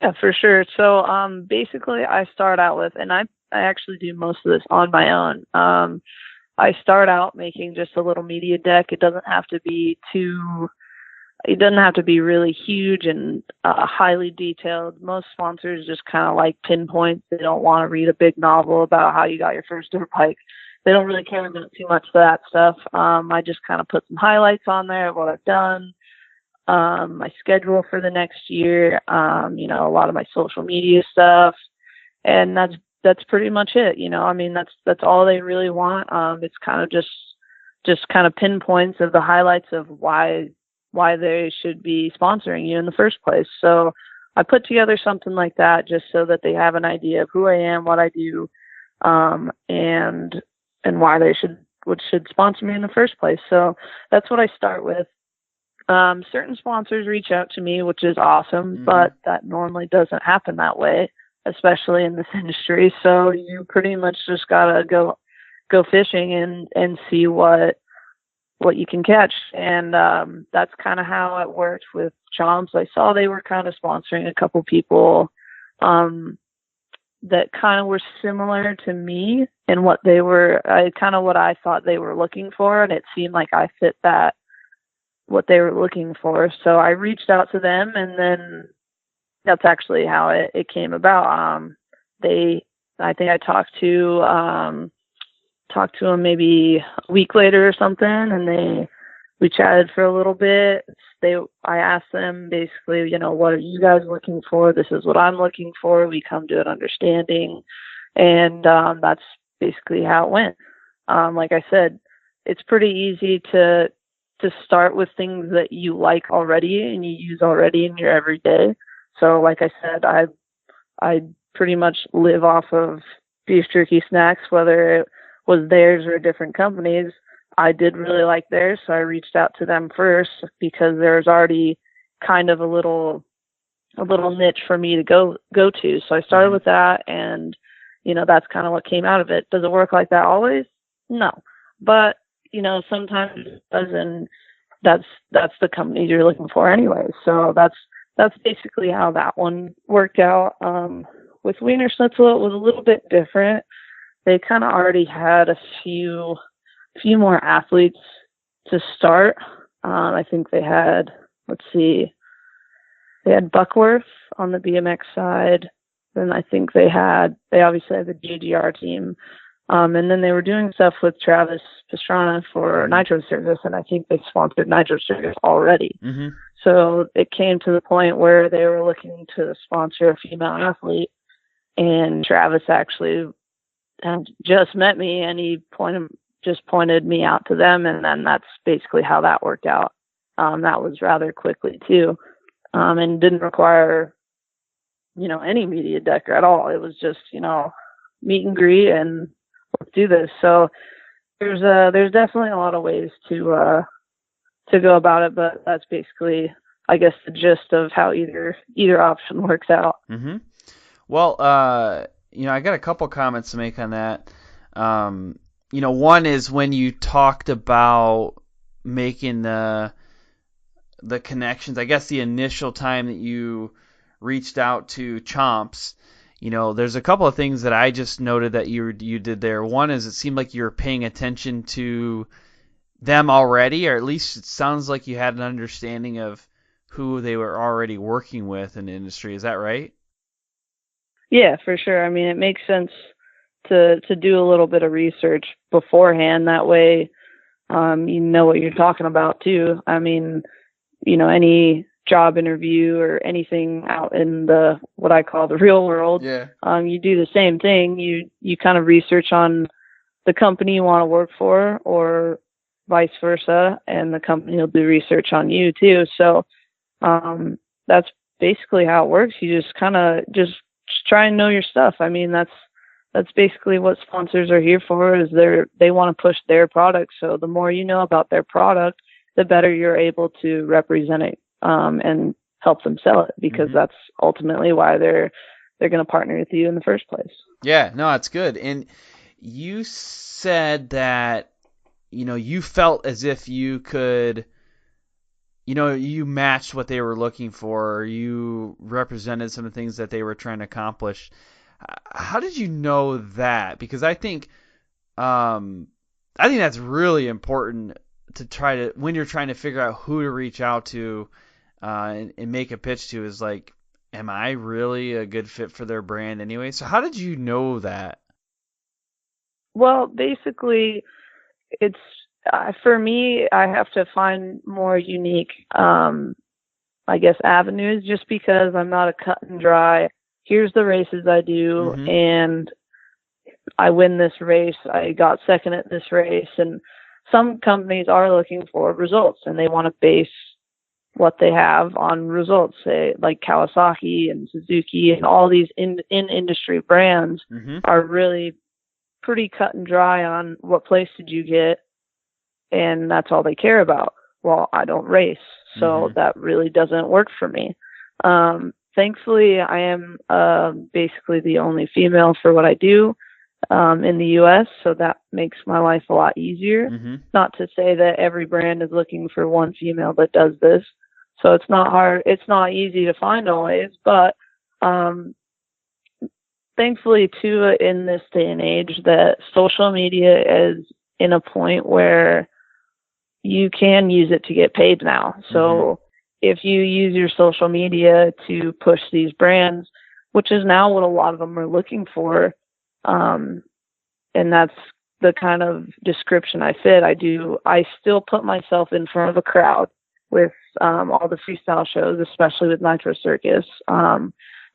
Yeah, for sure. So, basically, I start out with, and I actually do most of this on my own. I start out making just a little media deck. It doesn't have to be really huge and highly detailed. Most sponsors just kind of like pinpoints. They don't want to read a big novel about how you got your first dirt bike. They don't really care about too much of that stuff. I just kind of put some highlights on there of what I've done, my schedule for the next year, a lot of my social media stuff, and that's pretty much it. That's all they really want. It's kind of just kind of pinpoints of the highlights of why they should be sponsoring you in the first place. So I put together something like that just so that they have an idea of who I am, what I do, and why they should sponsor me in the first place. So that's what I start with. Certain sponsors reach out to me, which is awesome, but that normally doesn't happen that way, especially in this industry. So you pretty much just gotta go fishing and see what you can catch. And that's kind of how it worked with Chomps. I saw they were kind of sponsoring a couple people that kind of were similar to me and what I thought they were looking for, and it seemed like I fit that, what they were looking for. So I reached out to them, and then that's actually how it came about. I think I talked to them maybe a week later or something, and we chatted for a little bit. I asked them basically, what are you guys looking for? This is what I'm looking for. We come to an understanding, and that's basically how it went. Like I said, it's pretty easy to start with things that you like already and you use already in your everyday. So like I said, I pretty much live off of beef jerky snacks, whether it was theirs or different companies. I did really like theirs, so I reached out to them first because there's already kind of a little niche for me to go to. So I started with that, and that's kind of what came out of it. Does it work like that always? No, but sometimes it does, and that's the company you're looking for anyway. So that's basically how that one worked out. With Wiener Schnitzel, it was a little bit different. They kind of already had a few more athletes to start. I think they had, they had Buckworth on the BMX side. Then I think they obviously had the GGR team. And then they were doing stuff with Travis Pastrana for Nitro Circus, and I think they sponsored Nitro Circus already. Mm-hmm. So it came to the point where they were looking to sponsor a female athlete, and Travis actually had just met me, and he pointed me out to them, and then that's basically how that worked out. That was rather quickly too, and didn't require, any media deck at all. It was just, meet and greet and let's do this. So there's definitely a lot of ways to go about it, but that's basically, I guess, the gist of how either option works out. Mm-hmm. Well, I got a couple comments to make on that. One is when you talked about making the connections, I guess the initial time that you reached out to Chomps, there's a couple of things that I just noted that you did there. One is it seemed like you were paying attention to them already, or at least it sounds like you had an understanding of who they were already working with in the industry. Is that right? Yeah, for sure. I mean, it makes sense to do a little bit of research beforehand. That way, you know what you're talking about too. I mean, any job interview or anything out in the, what I call the real world, you do the same thing. You kind of research on the company you want to work for, or vice versa, and the company will do research on you too. So that's basically how it works. You just kind of just try and know your stuff. I mean, that's basically what sponsors are here for, is they want to push their product. So the more you know about their product, the better you're able to represent it and help them sell it, because that's ultimately why they're going to partner with you in the first place. Yeah, no, that's good. And you said that, you felt as if you could, you matched what they were looking for, or you represented some of the things that they were trying to accomplish. How did you know that? Because I think that's really important to try to, when you're trying to figure out who to reach out to and make a pitch to, is like, am I really a good fit for their brand anyway? So how did you know that? Well, basically, it's for me, I have to find more unique, I guess, avenues, just because I'm not a cut and dry, here's the races I do, and I win this race, I got second at this race. And some companies are looking for results, and they want to base what they have on results, say like Kawasaki and Suzuki and all these in industry brands are really pretty cut and dry on what place did you get, and that's all they care about. Well, I don't race, so that really doesn't work for me. Thankfully, I am basically the only female for what I do in the U.S., so that makes my life a lot easier. Not to say that every brand is looking for one female that does this, so it's not hard. It's not easy to find always, but thankfully, too, in this day and age, that social media is in a point where you can use it to get paid now. So if you use your social media to push these brands, which is now what a lot of them are looking for, and that's the kind of description I fit. I still put myself in front of a crowd with all the freestyle shows, especially with Nitro Circus.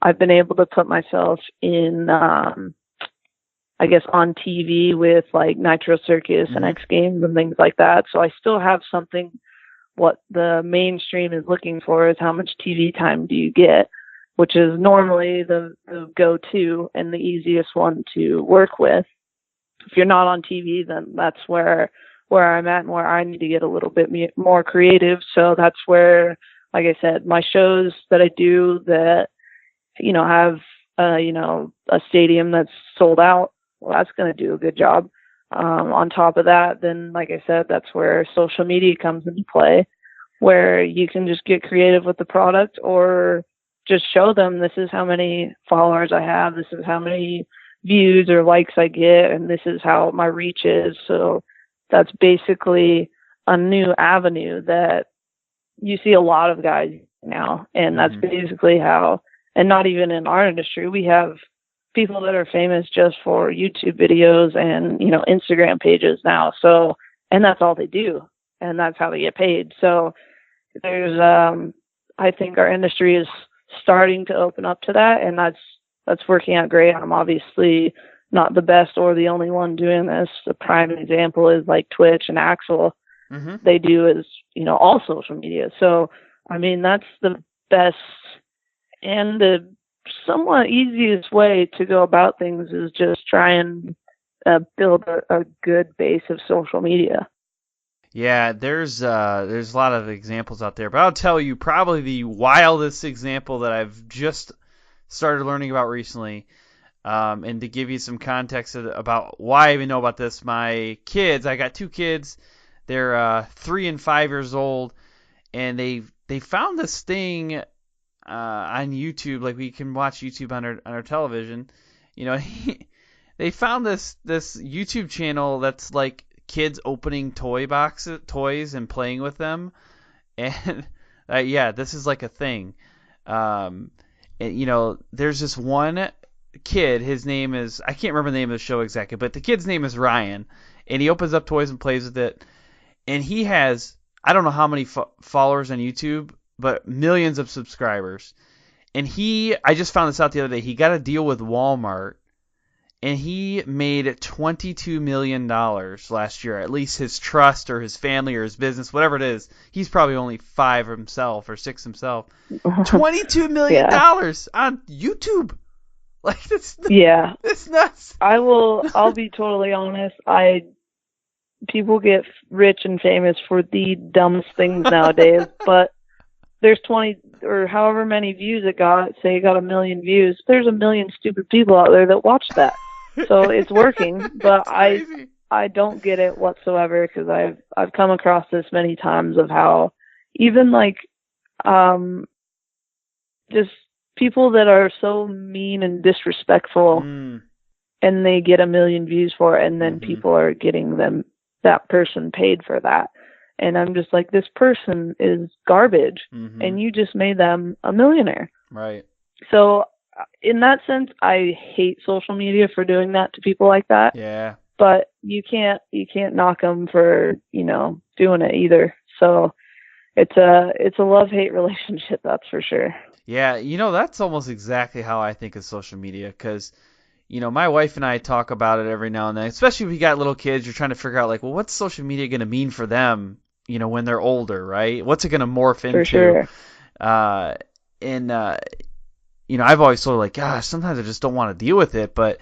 I've been able to put myself in, I guess, on TV with like Nitro Circus and X Games and things like that. So I still have something. What the mainstream is looking for is how much TV time do you get, which is normally the go-to and the easiest one to work with. If you're not on TV, then that's where I'm at, and where I need to get a little bit more creative. So that's where, like I said, my shows that I do that, have, a stadium that's sold out, well, that's going to do a good job. On top of that, then, like I said, that's where social media comes into play, where you can just get creative with the product, or just show them, this is how many followers I have, this is how many views or likes I get, and this is how my reach is. So that's basically a new avenue that you see a lot of guys now, and that's basically how, and not even in our industry, we have people that are famous just for YouTube videos and, Instagram pages now. So, and that's all they do, and that's how they get paid. So there's, I think our industry is starting to open up to that, and that's working out great. I'm obviously not the best or the only one doing this. The prime example is like Twitch and AMSOIL. They do is, all social media. So, I mean, that's the best and the somewhat easiest way to go about things is just try and build a good base of social media. Yeah, there's a lot of examples out there, but I'll tell you probably the wildest example that I've just started learning about recently. And to give you some context about why I even know about this, my kids, I got 2 kids, they're 3 and 5 years old, and they found this thing on YouTube, like we can watch YouTube on our television. You know, they found this YouTube channel that's like kids opening toys and playing with them, and yeah, this is like a thing. And, you know, there's this one kid, his name is, I can't remember the name of the show exactly, but the kid's name is Ryan, and he opens up toys and plays with it, and he has, I don't know how many followers on YouTube, but millions of subscribers. And I just found this out the other day, he got a deal with Walmart, and he made $22 million last year. At least his trust or his family or his business, whatever it is. He's probably only 5 himself or 6 himself. $22 million on YouTube. Like, it's nuts. I'll be totally honest. People get rich and famous for the dumbest things nowadays, but there's 20 or however many views it got. Say it got 1 million views. There's 1 million stupid people out there that watch that. So it's working, but I don't get it whatsoever, because I've come across this many times of how even like just people that are so mean and disrespectful, and they get 1 million views for it, and then people are getting that person paid for that. And I'm just like, this person is garbage, and you just made them a millionaire. Right. So in that sense, I hate social media for doing that to people like that. Yeah. But you can't knock them for, doing it either. So it's a love-hate relationship, that's for sure. Yeah, that's almost exactly how I think of social media, because my wife and I talk about it every now and then, especially if we got little kids. You're trying to figure out, like, well, what's social media going to mean for them, when they're older, right? What's it going to morph into? For sure. I've always sort of like, gosh, sometimes I just don't want to deal with it. But,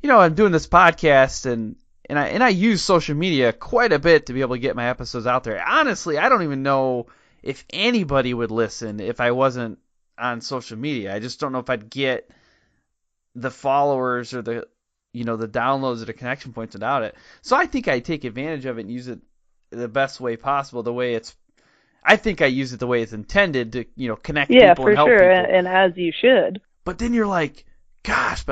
I'm doing this podcast, and I use social media quite a bit to be able to get my episodes out there. Honestly, I don't even know if anybody would listen if I wasn't on social media. I just don't know if I'd get the followers or the downloads or the connection points without it. So I think I take advantage of it and use it the best way possible. I think I use it the way it's intended to, connect people and help people. Yeah, for sure, and as you should. But then you're like, gosh,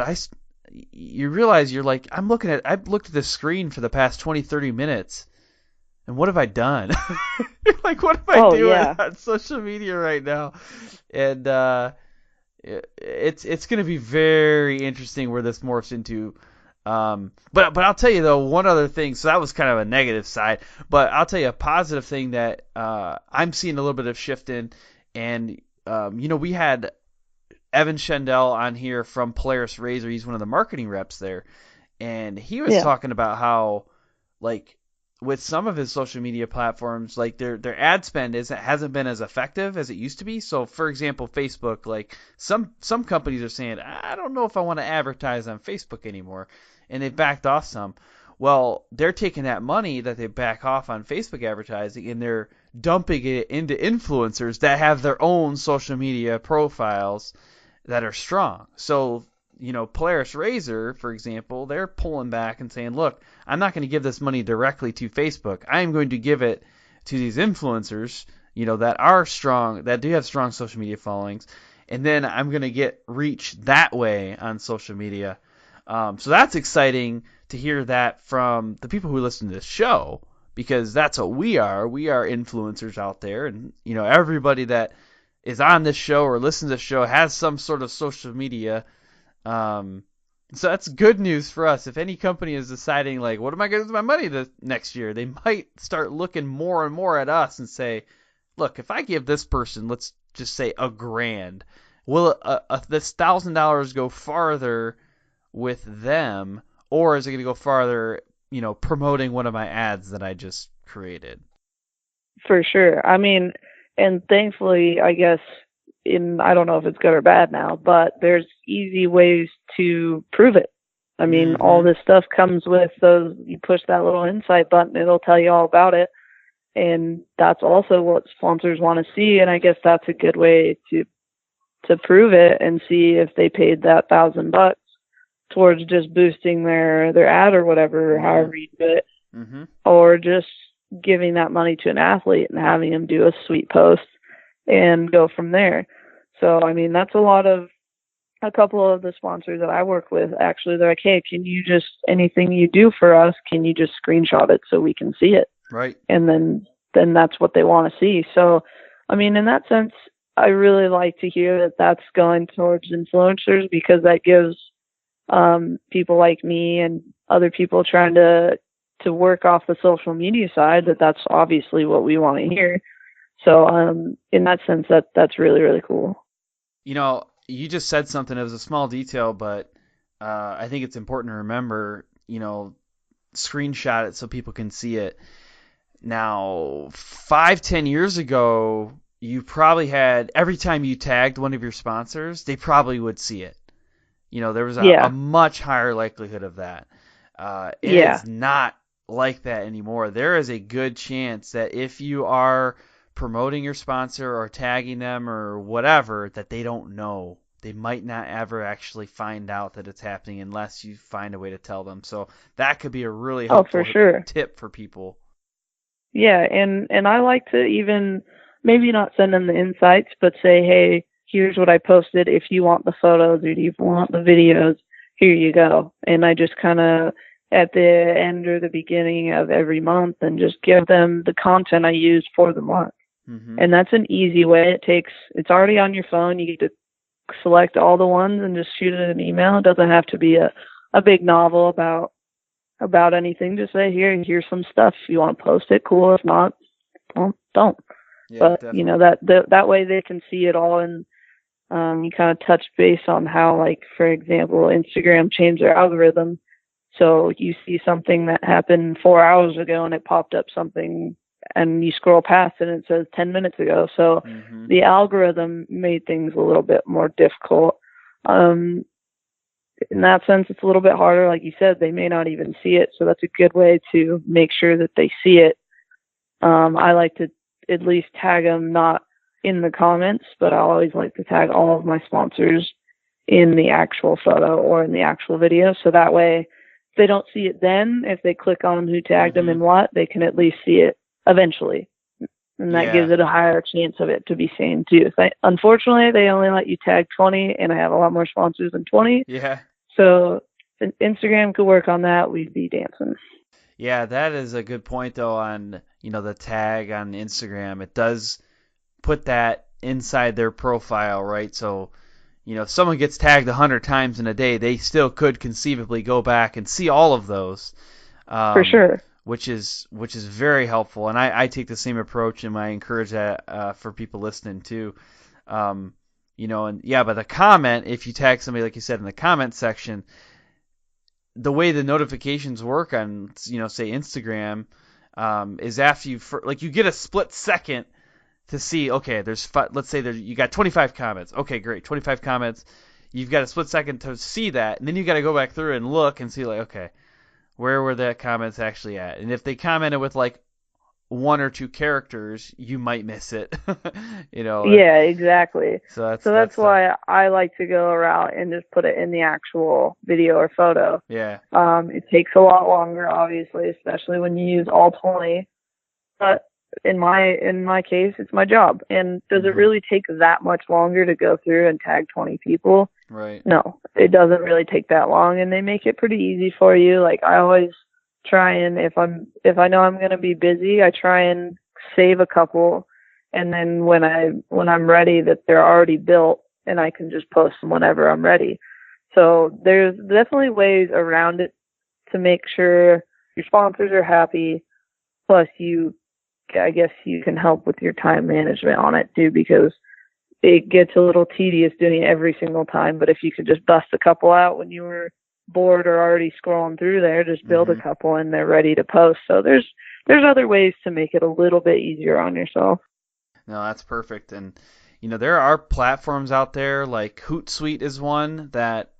you realize you're like, I've looked at the screen for the past 20, 30 minutes, and what have I done? Like, what am I doing on social media right now? And it's going to be very interesting where this morphs into. But I'll tell you, though, one other thing. So that was kind of a negative side. But I'll tell you a positive thing that I'm seeing a little bit of shift in. And, we had Evan Schendel on here from Polaris Razor. He's one of the marketing reps there. And he was talking about how, like, with some of his social media platforms, like their ad spend hasn't been as effective as it used to be. So, for example, Facebook, like some companies are saying, I don't know if I want to advertise on Facebook anymore, and they've backed off some. Well, they're taking that money that they back off on Facebook advertising, and they're dumping it into influencers that have their own social media profiles that are strong. So, Polaris Razor, for example, they're pulling back and saying, look, I'm not going to give this money directly to Facebook. I am going to give it to these influencers, that are strong, that do have strong social media followings, and then I'm going to get reach that way on social media. So that's exciting to hear that from the people who listen to this show, because that's what we are. We are influencers out there, and everybody that is on this show or listens to this show has some sort of social media. So that's good news for us. If any company is deciding, like, what am I going to do with my money next year, they might start looking more and more at us and say, look, if I give this person, let's just say $1,000, will this $1,000 go farther with them, or is it going to go farther, promoting one of my ads that I just created? For sure. I mean, and thankfully, I guess I don't know if it's good or bad now, but there's easy ways to prove it. I mean, all this stuff comes with those, you push that little insight button, it'll tell you all about it. And that's also what sponsors want to see. And I guess that's a good way to prove it and see if they paid that $1,000 towards just boosting their ad or whatever, or however you do it, or just giving that money to an athlete and having him do a sweet post and go from there. So, I mean, that's a couple of the sponsors that I work with, actually, they're like, hey, can you just, anything you do for us, can you just screenshot it so we can see it? Right. And then that's what they want to see. So, I mean, in that sense, I really like to hear that that's going towards influencers, because that gives people like me and other people trying to work off the social media side that's obviously what we want to hear. So in that sense, that's really, really cool. You know, you just said something, it was a small detail, but I think it's important to remember, you know, screenshot it so people can see it. Now, 5-10 years ago, you probably had, every time you tagged one of your sponsors, they probably would see it. You know, there was a much higher likelihood of that. It is not like that anymore. There is a good chance that if you are promoting your sponsor or tagging them or whatever, that they don't know. They might not ever actually find out that it's happening unless you find a way to tell them. So that could be a really helpful tip for people. Yeah, and I like to even maybe not send them the insights, but say, hey, here's what I posted. If you want the photos or you want the videos, here you go. And I just kind of, at the end or the beginning of every month, and just give them the content I use for the month. And that's an easy way. It's already on your phone. You get to select all the ones and just shoot it in an email. It doesn't have to be a big novel about anything. Just say, here's some stuff. If you want to post it, cool. If not, well, don't. Yeah, but definitely. You know, that way they can see it all. And you kind of touch base on how, like, for example, Instagram changed their algorithm. So you see something that happened 4 hours ago and it popped up something, and you scroll past it and it says 10 minutes ago. So the algorithm made things a little bit more difficult. In that sense, it's a little bit harder. Like you said, they may not even see it. So that's a good way to make sure that they see it. I like to at least tag them, not in the comments, but I always like to tag all of my sponsors in the actual photo or in the actual video. So that way, if they don't see it then, if they click on who tagged them and what, they can at least see it eventually. And that gives it a higher chance of it to be seen too. Unfortunately, they only let you tag 20, and I have a lot more sponsors than 20. Yeah. So if Instagram could work on that, we'd be dancing. Yeah, that is a good point though on, you know, the tag on Instagram. It does put that inside their profile, right? So, you know, if someone gets tagged 100 times in a day, they still could conceivably go back and see all of those. For sure. Which is very helpful, and I take the same approach, and I encourage that for people listening too. You know, and but the comment, if you tag somebody like you said in the comment section, the way the notifications work on, you know, say Instagram, is after you get a split second to see, okay, let's say you got 25 comments. Okay, great, 25 comments. You've got a split second to see that, and then you got to go back through and look and see, like, okay, where were the comments actually at? And if they commented with like 1 or 2 characters, you might miss it. You know. Yeah, exactly. So that's why I like to go around and just put it in the actual video or photo. Yeah. It takes a lot longer, obviously, especially when you use all 20. But in my case, it's my job. And does it really take that much longer to go through and tag 20 people? Right. No, it doesn't really take that long, and they make it pretty easy for you. Like, I always try, and if I know I'm going to be busy, I try and save a couple, and then when I'm ready, that they're already built and I can just post them whenever I'm ready. So there's definitely ways around it to make sure your sponsors are happy. Plus, I guess you can help with your time management on it too, because it gets a little tedious doing it every single time. But if you could just bust a couple out when you were bored or already scrolling through there, just build a couple and they're ready to post. So there's other ways to make it a little bit easier on yourself. No, that's perfect. And, there are platforms out there like Hootsuite is one that,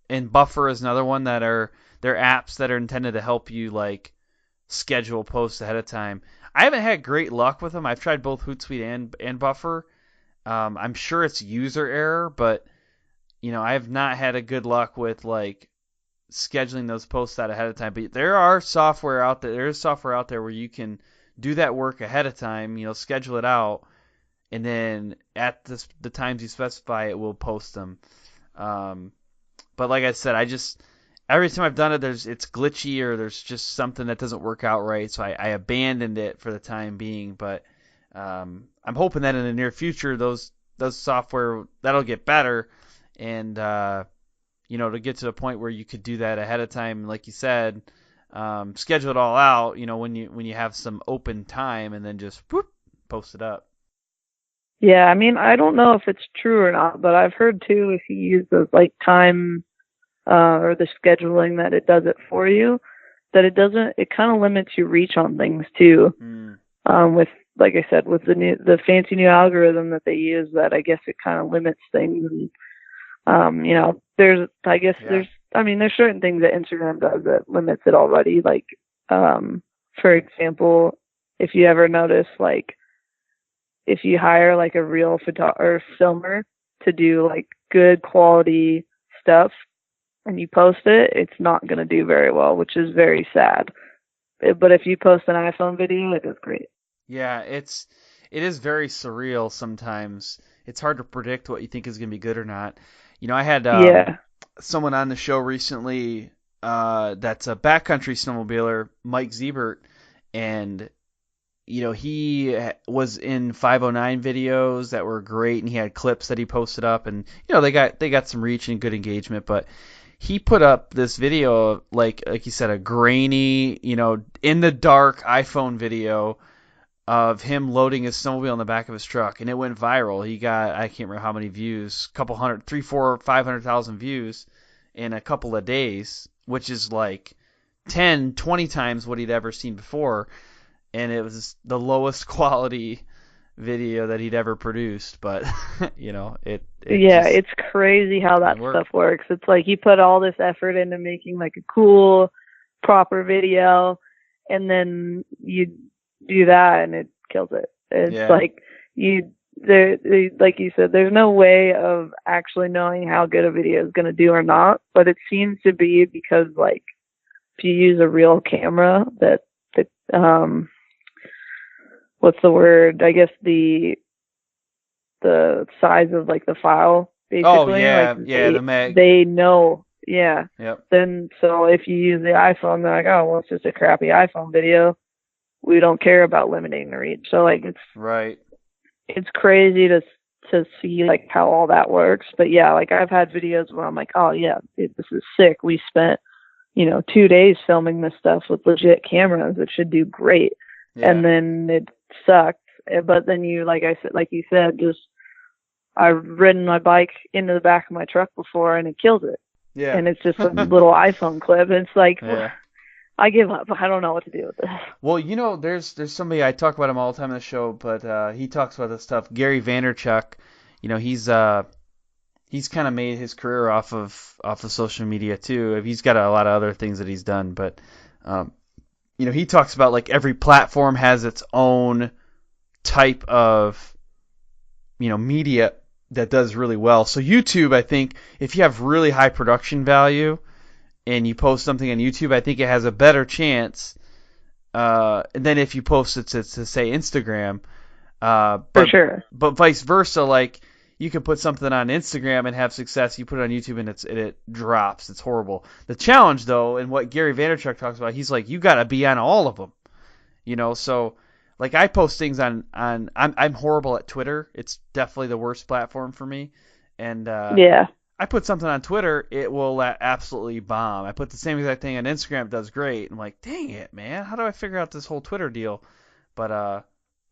and Buffer is another one that they're apps that are intended to help you like schedule posts ahead of time. I haven't had great luck with them. I've tried both Hootsuite and Buffer. I'm sure it's user error, but I have not had a good luck with like scheduling those posts out ahead of time. But there is software out there where you can do that work ahead of time, schedule it out, and then at the times you specify, it will post them. But like I said, every time I've done it, it's glitchy or there's just something that doesn't work out right, so I abandoned it for the time being. But I'm hoping that in the near future, those software that'll get better, and to get to the point where you could do that ahead of time, like you said, schedule it all out, when you have some open time, and then just whoop, post it up. Yeah, I mean, I don't know if it's true or not, but I've heard too, if you use those like time or the scheduling, that it does it for you, that it kind of limits your reach on things too. With, like I said, with the fancy new algorithm that they use, that I guess it kind of limits things. And there's certain things that Instagram does that limits it already. Like, for example, if you ever notice, like, if you hire like a real filmer to do like good quality stuff and you post it, it's not going to do very well, which is very sad. But if you post an iPhone video, it does great. Yeah, it is very surreal sometimes. It's hard to predict what you think is going to be good or not. I had someone on the show recently that's a backcountry snowmobiler, Mike Ziebert, and he was in 509 videos that were great, and he had clips that he posted up, and they got some reach and good engagement. But he put up this video of, like you said, a grainy, in the dark iPhone video of him loading his snowmobile in the back of his truck, and it went viral. He got, I can't remember how many views, 300, 400, 500,000 views in a couple of days, which is like 10, 20 times what he'd ever seen before. And it was the lowest quality video that he'd ever produced, but it's crazy how that stuff works. It's like he put all this effort into making like a cool, proper video, and then you do that and it kills it. It's like like you said, there's no way of actually knowing how good a video is going to do or not, but it seems to be because, like, if you use a real camera, that what's the word? I guess the size of like the file, basically. Oh yeah, like the mag. They know, yeah. Yep. Then so if you use the iPhone, they're like, oh well, it's just a crappy iPhone video. We don't care about limiting the reach. So like it's right. It's crazy to see like how all that works. But yeah, like I've had videos where I'm like, oh yeah, this is sick. We spent 2 days filming this stuff with legit cameras. It should do great. Yeah. And then it sucked. But then like you said, just I've ridden my bike into the back of my truck before and it kills it. Yeah. And it's just a little iPhone clip. And it's like, I give up. I don't know what to do with this. Well, there's somebody, I talk about him all the time on the show, but he talks about this stuff. Gary Vaynerchuk, he's kind of made his career off of social media too. He's got a lot of other things that he's done, but he talks about like every platform has its own type of media that does really well. So YouTube, I think, if you have really high production value and you post something on YouTube, I think it has a better chance than if you post it to say Instagram. For sure. But vice versa, like you can put something on Instagram and have success. You put it on YouTube and it drops. It's horrible. The challenge, though, and what Gary Vaynerchuk talks about, he's like, you got to be on all of them. So like I post things on I'm horrible at Twitter. It's definitely the worst platform for me. And I put something on Twitter, it will absolutely bomb. I put the same exact thing on Instagram, it does great. I'm like, dang it, man. How do I figure out this whole Twitter deal? But I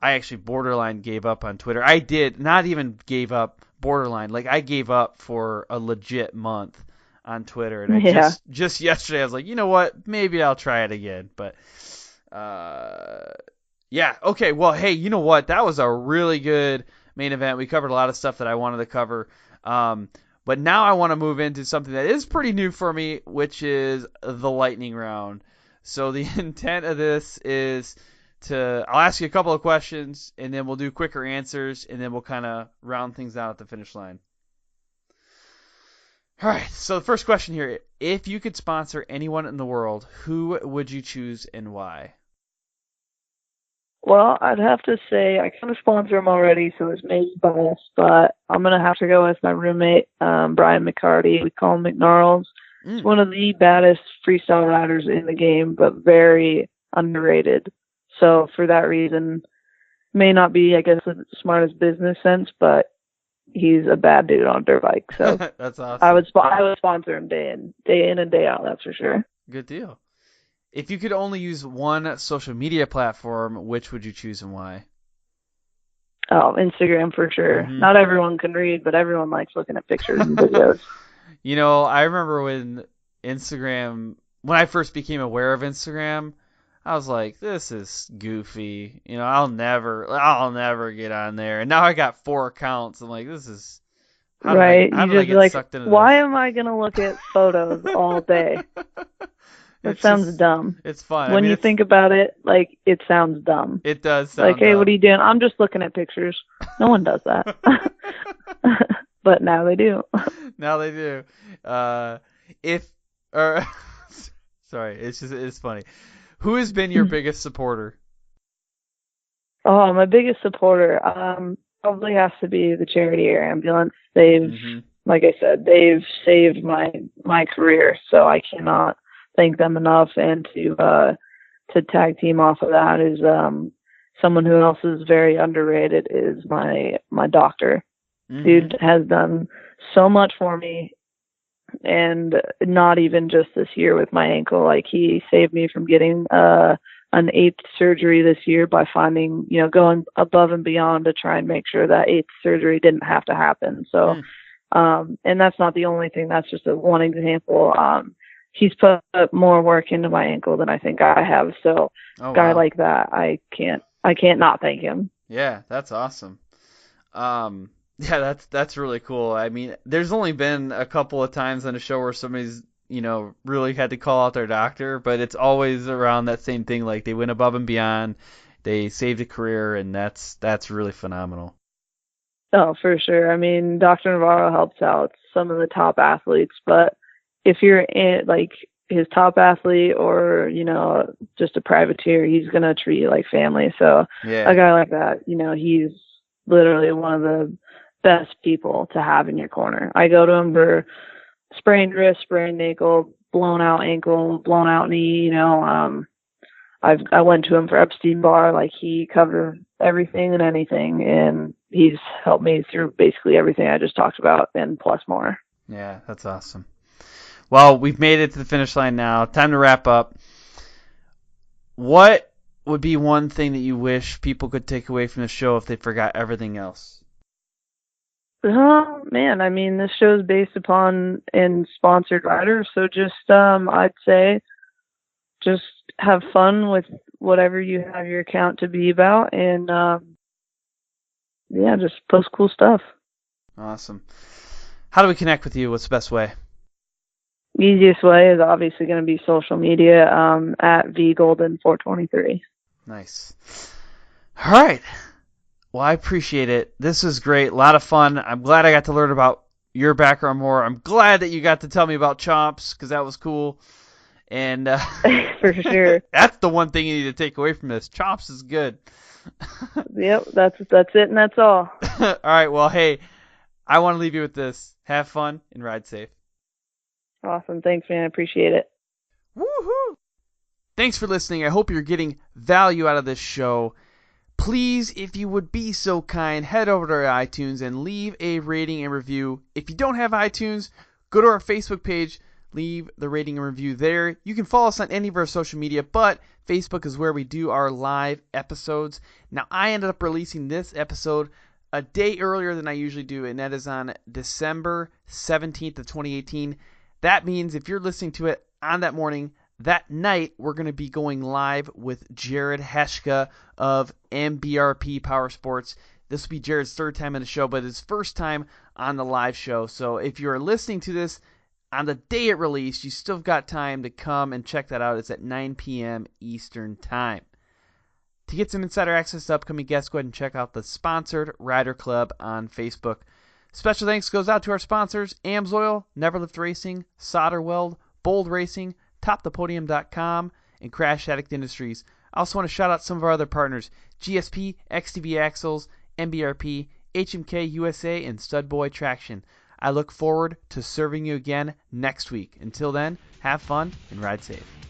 actually borderline gave up on Twitter. I did not even gave up borderline. Like I gave up for a legit month on Twitter. And I just yesterday I was like, you know what? Maybe I'll try it again. But okay. Well, hey, you know what? That was a really good main event. We covered a lot of stuff that I wanted to cover. But now I want to move into something that is pretty new for me, which is the lightning round. So the intent of this is I'll ask you a couple of questions, and then we'll do quicker answers, and then we'll kind of round things out at the finish line. All right, so the first question here, if you could sponsor anyone in the world, who would you choose and why? Well, I'd have to say I kind of sponsor him already, so it's maybe biased, but I'm going to have to go with my roommate, Brian McCarty. We call him McNarls. He's one of the baddest freestyle riders in the game, but very underrated. So for that reason, may not be, I guess, the smartest business sense, but he's a bad dude on a dirt bike. So that's awesome. I would sponsor him day in and day out. That's for sure. Good deal. If you could only use one social media platform, which would you choose and why? Oh, Instagram for sure. Mm-hmm. Not everyone can read, but everyone likes looking at pictures and videos. You know, I remember when I first became aware of Instagram, I was like, this is goofy. You know, I'll never get on there. And now I got 4 accounts. I'm like, this is right. How did I get sucked into why this? Am I going to look at photos all day? That sounds dumb. It's fun. When you think about it, like, it sounds dumb. It does sound like, hey, dumb. what are you doing? I'm just looking at pictures. No one does that. But now they do. Now they do. Sorry, it's funny. Who has been your biggest supporter? Oh, my biggest supporter probably has to be the charity air ambulance. They've, like I said, they've saved my career, so I cannot thank them enough. And to tag team off of that is someone who else is very underrated is my doctor. Dude has done so much for me. And not even just this year with my ankle. Like, he saved me from getting an 8th surgery this year by going above and beyond to try and make sure that 8th surgery didn't have to happen. So, and that's not the only thing. That's just one example. He's put more work into my ankle than I think I have. So, guy like that, I can't not thank him. Yeah, that's awesome. Yeah, that's really cool. I mean, there's only been a couple of times on a show where somebody's, really had to call out their doctor, but it's always around that same thing. Like, they went above and beyond, they saved a career, and that's really phenomenal. Oh, for sure. I mean, Dr. Navarro helps out some of the top athletes, but if you're his top athlete or, just a privateer, he's going to treat you like family. So a guy like that, he's literally one of the best people to have in your corner. I go to him for sprained wrist, sprained ankle, blown out ankle, blown out knee. I went to him for Epstein-Barr. Like, he covered everything and anything, and he's helped me through basically everything I just talked about and plus more. Yeah, that's awesome. Well, we've made it to the finish line now. Time to wrap up. What would be one thing that you wish people could take away from the show if they forgot everything else? Oh, man, I mean, this show is based upon and sponsored riders, so just I'd say just have fun with whatever you have your account to be about, and just post cool stuff. Awesome. How do we connect with you? What's the best way? Easiest way is obviously going to be social media at Vicki Golden 423. Nice. All right. Well, I appreciate it. This was great. A lot of fun. I'm glad I got to learn about your background more. I'm glad that you got to tell me about chomps because that was cool. And for sure. That's the one thing you need to take away from this. Chomps is good. Yep, that's it and that's all. All right. Well, hey, I want to leave you with this. Have fun and ride safe. Awesome. Thanks, man. I appreciate it. Woohoo! Thanks for listening. I hope you're getting value out of this show. Please, if you would be so kind, head over to our iTunes and leave a rating and review. If you don't have iTunes, go to our Facebook page, leave the rating and review there. You can follow us on any of our social media, but Facebook is where we do our live episodes. Now, I ended up releasing this episode a day earlier than I usually do, and that is on December 17th of 2018. That means if you're listening to it on that morning, that night, we're going to be going live with Jared Heshka of MBRP Power Sports. This will be Jared's third time on the show, but his first time on the live show. So if you're listening to this on the day it released, you still got time to come and check that out. It's at 9 p.m. Eastern Time. To get some insider access to upcoming guests, go ahead and check out the Sponsored Rider Club on Facebook. Special thanks goes out to our sponsors, AMSOIL, Neverlift Racing, SolderWeld, Bold Racing, TopThePodium.com, and Crash Addict Industries. I also want to shout out some of our other partners, GSP, XTV Axles, MBRP, HMK USA, and Studboy Traction. I look forward to serving you again next week. Until then, have fun and ride safe.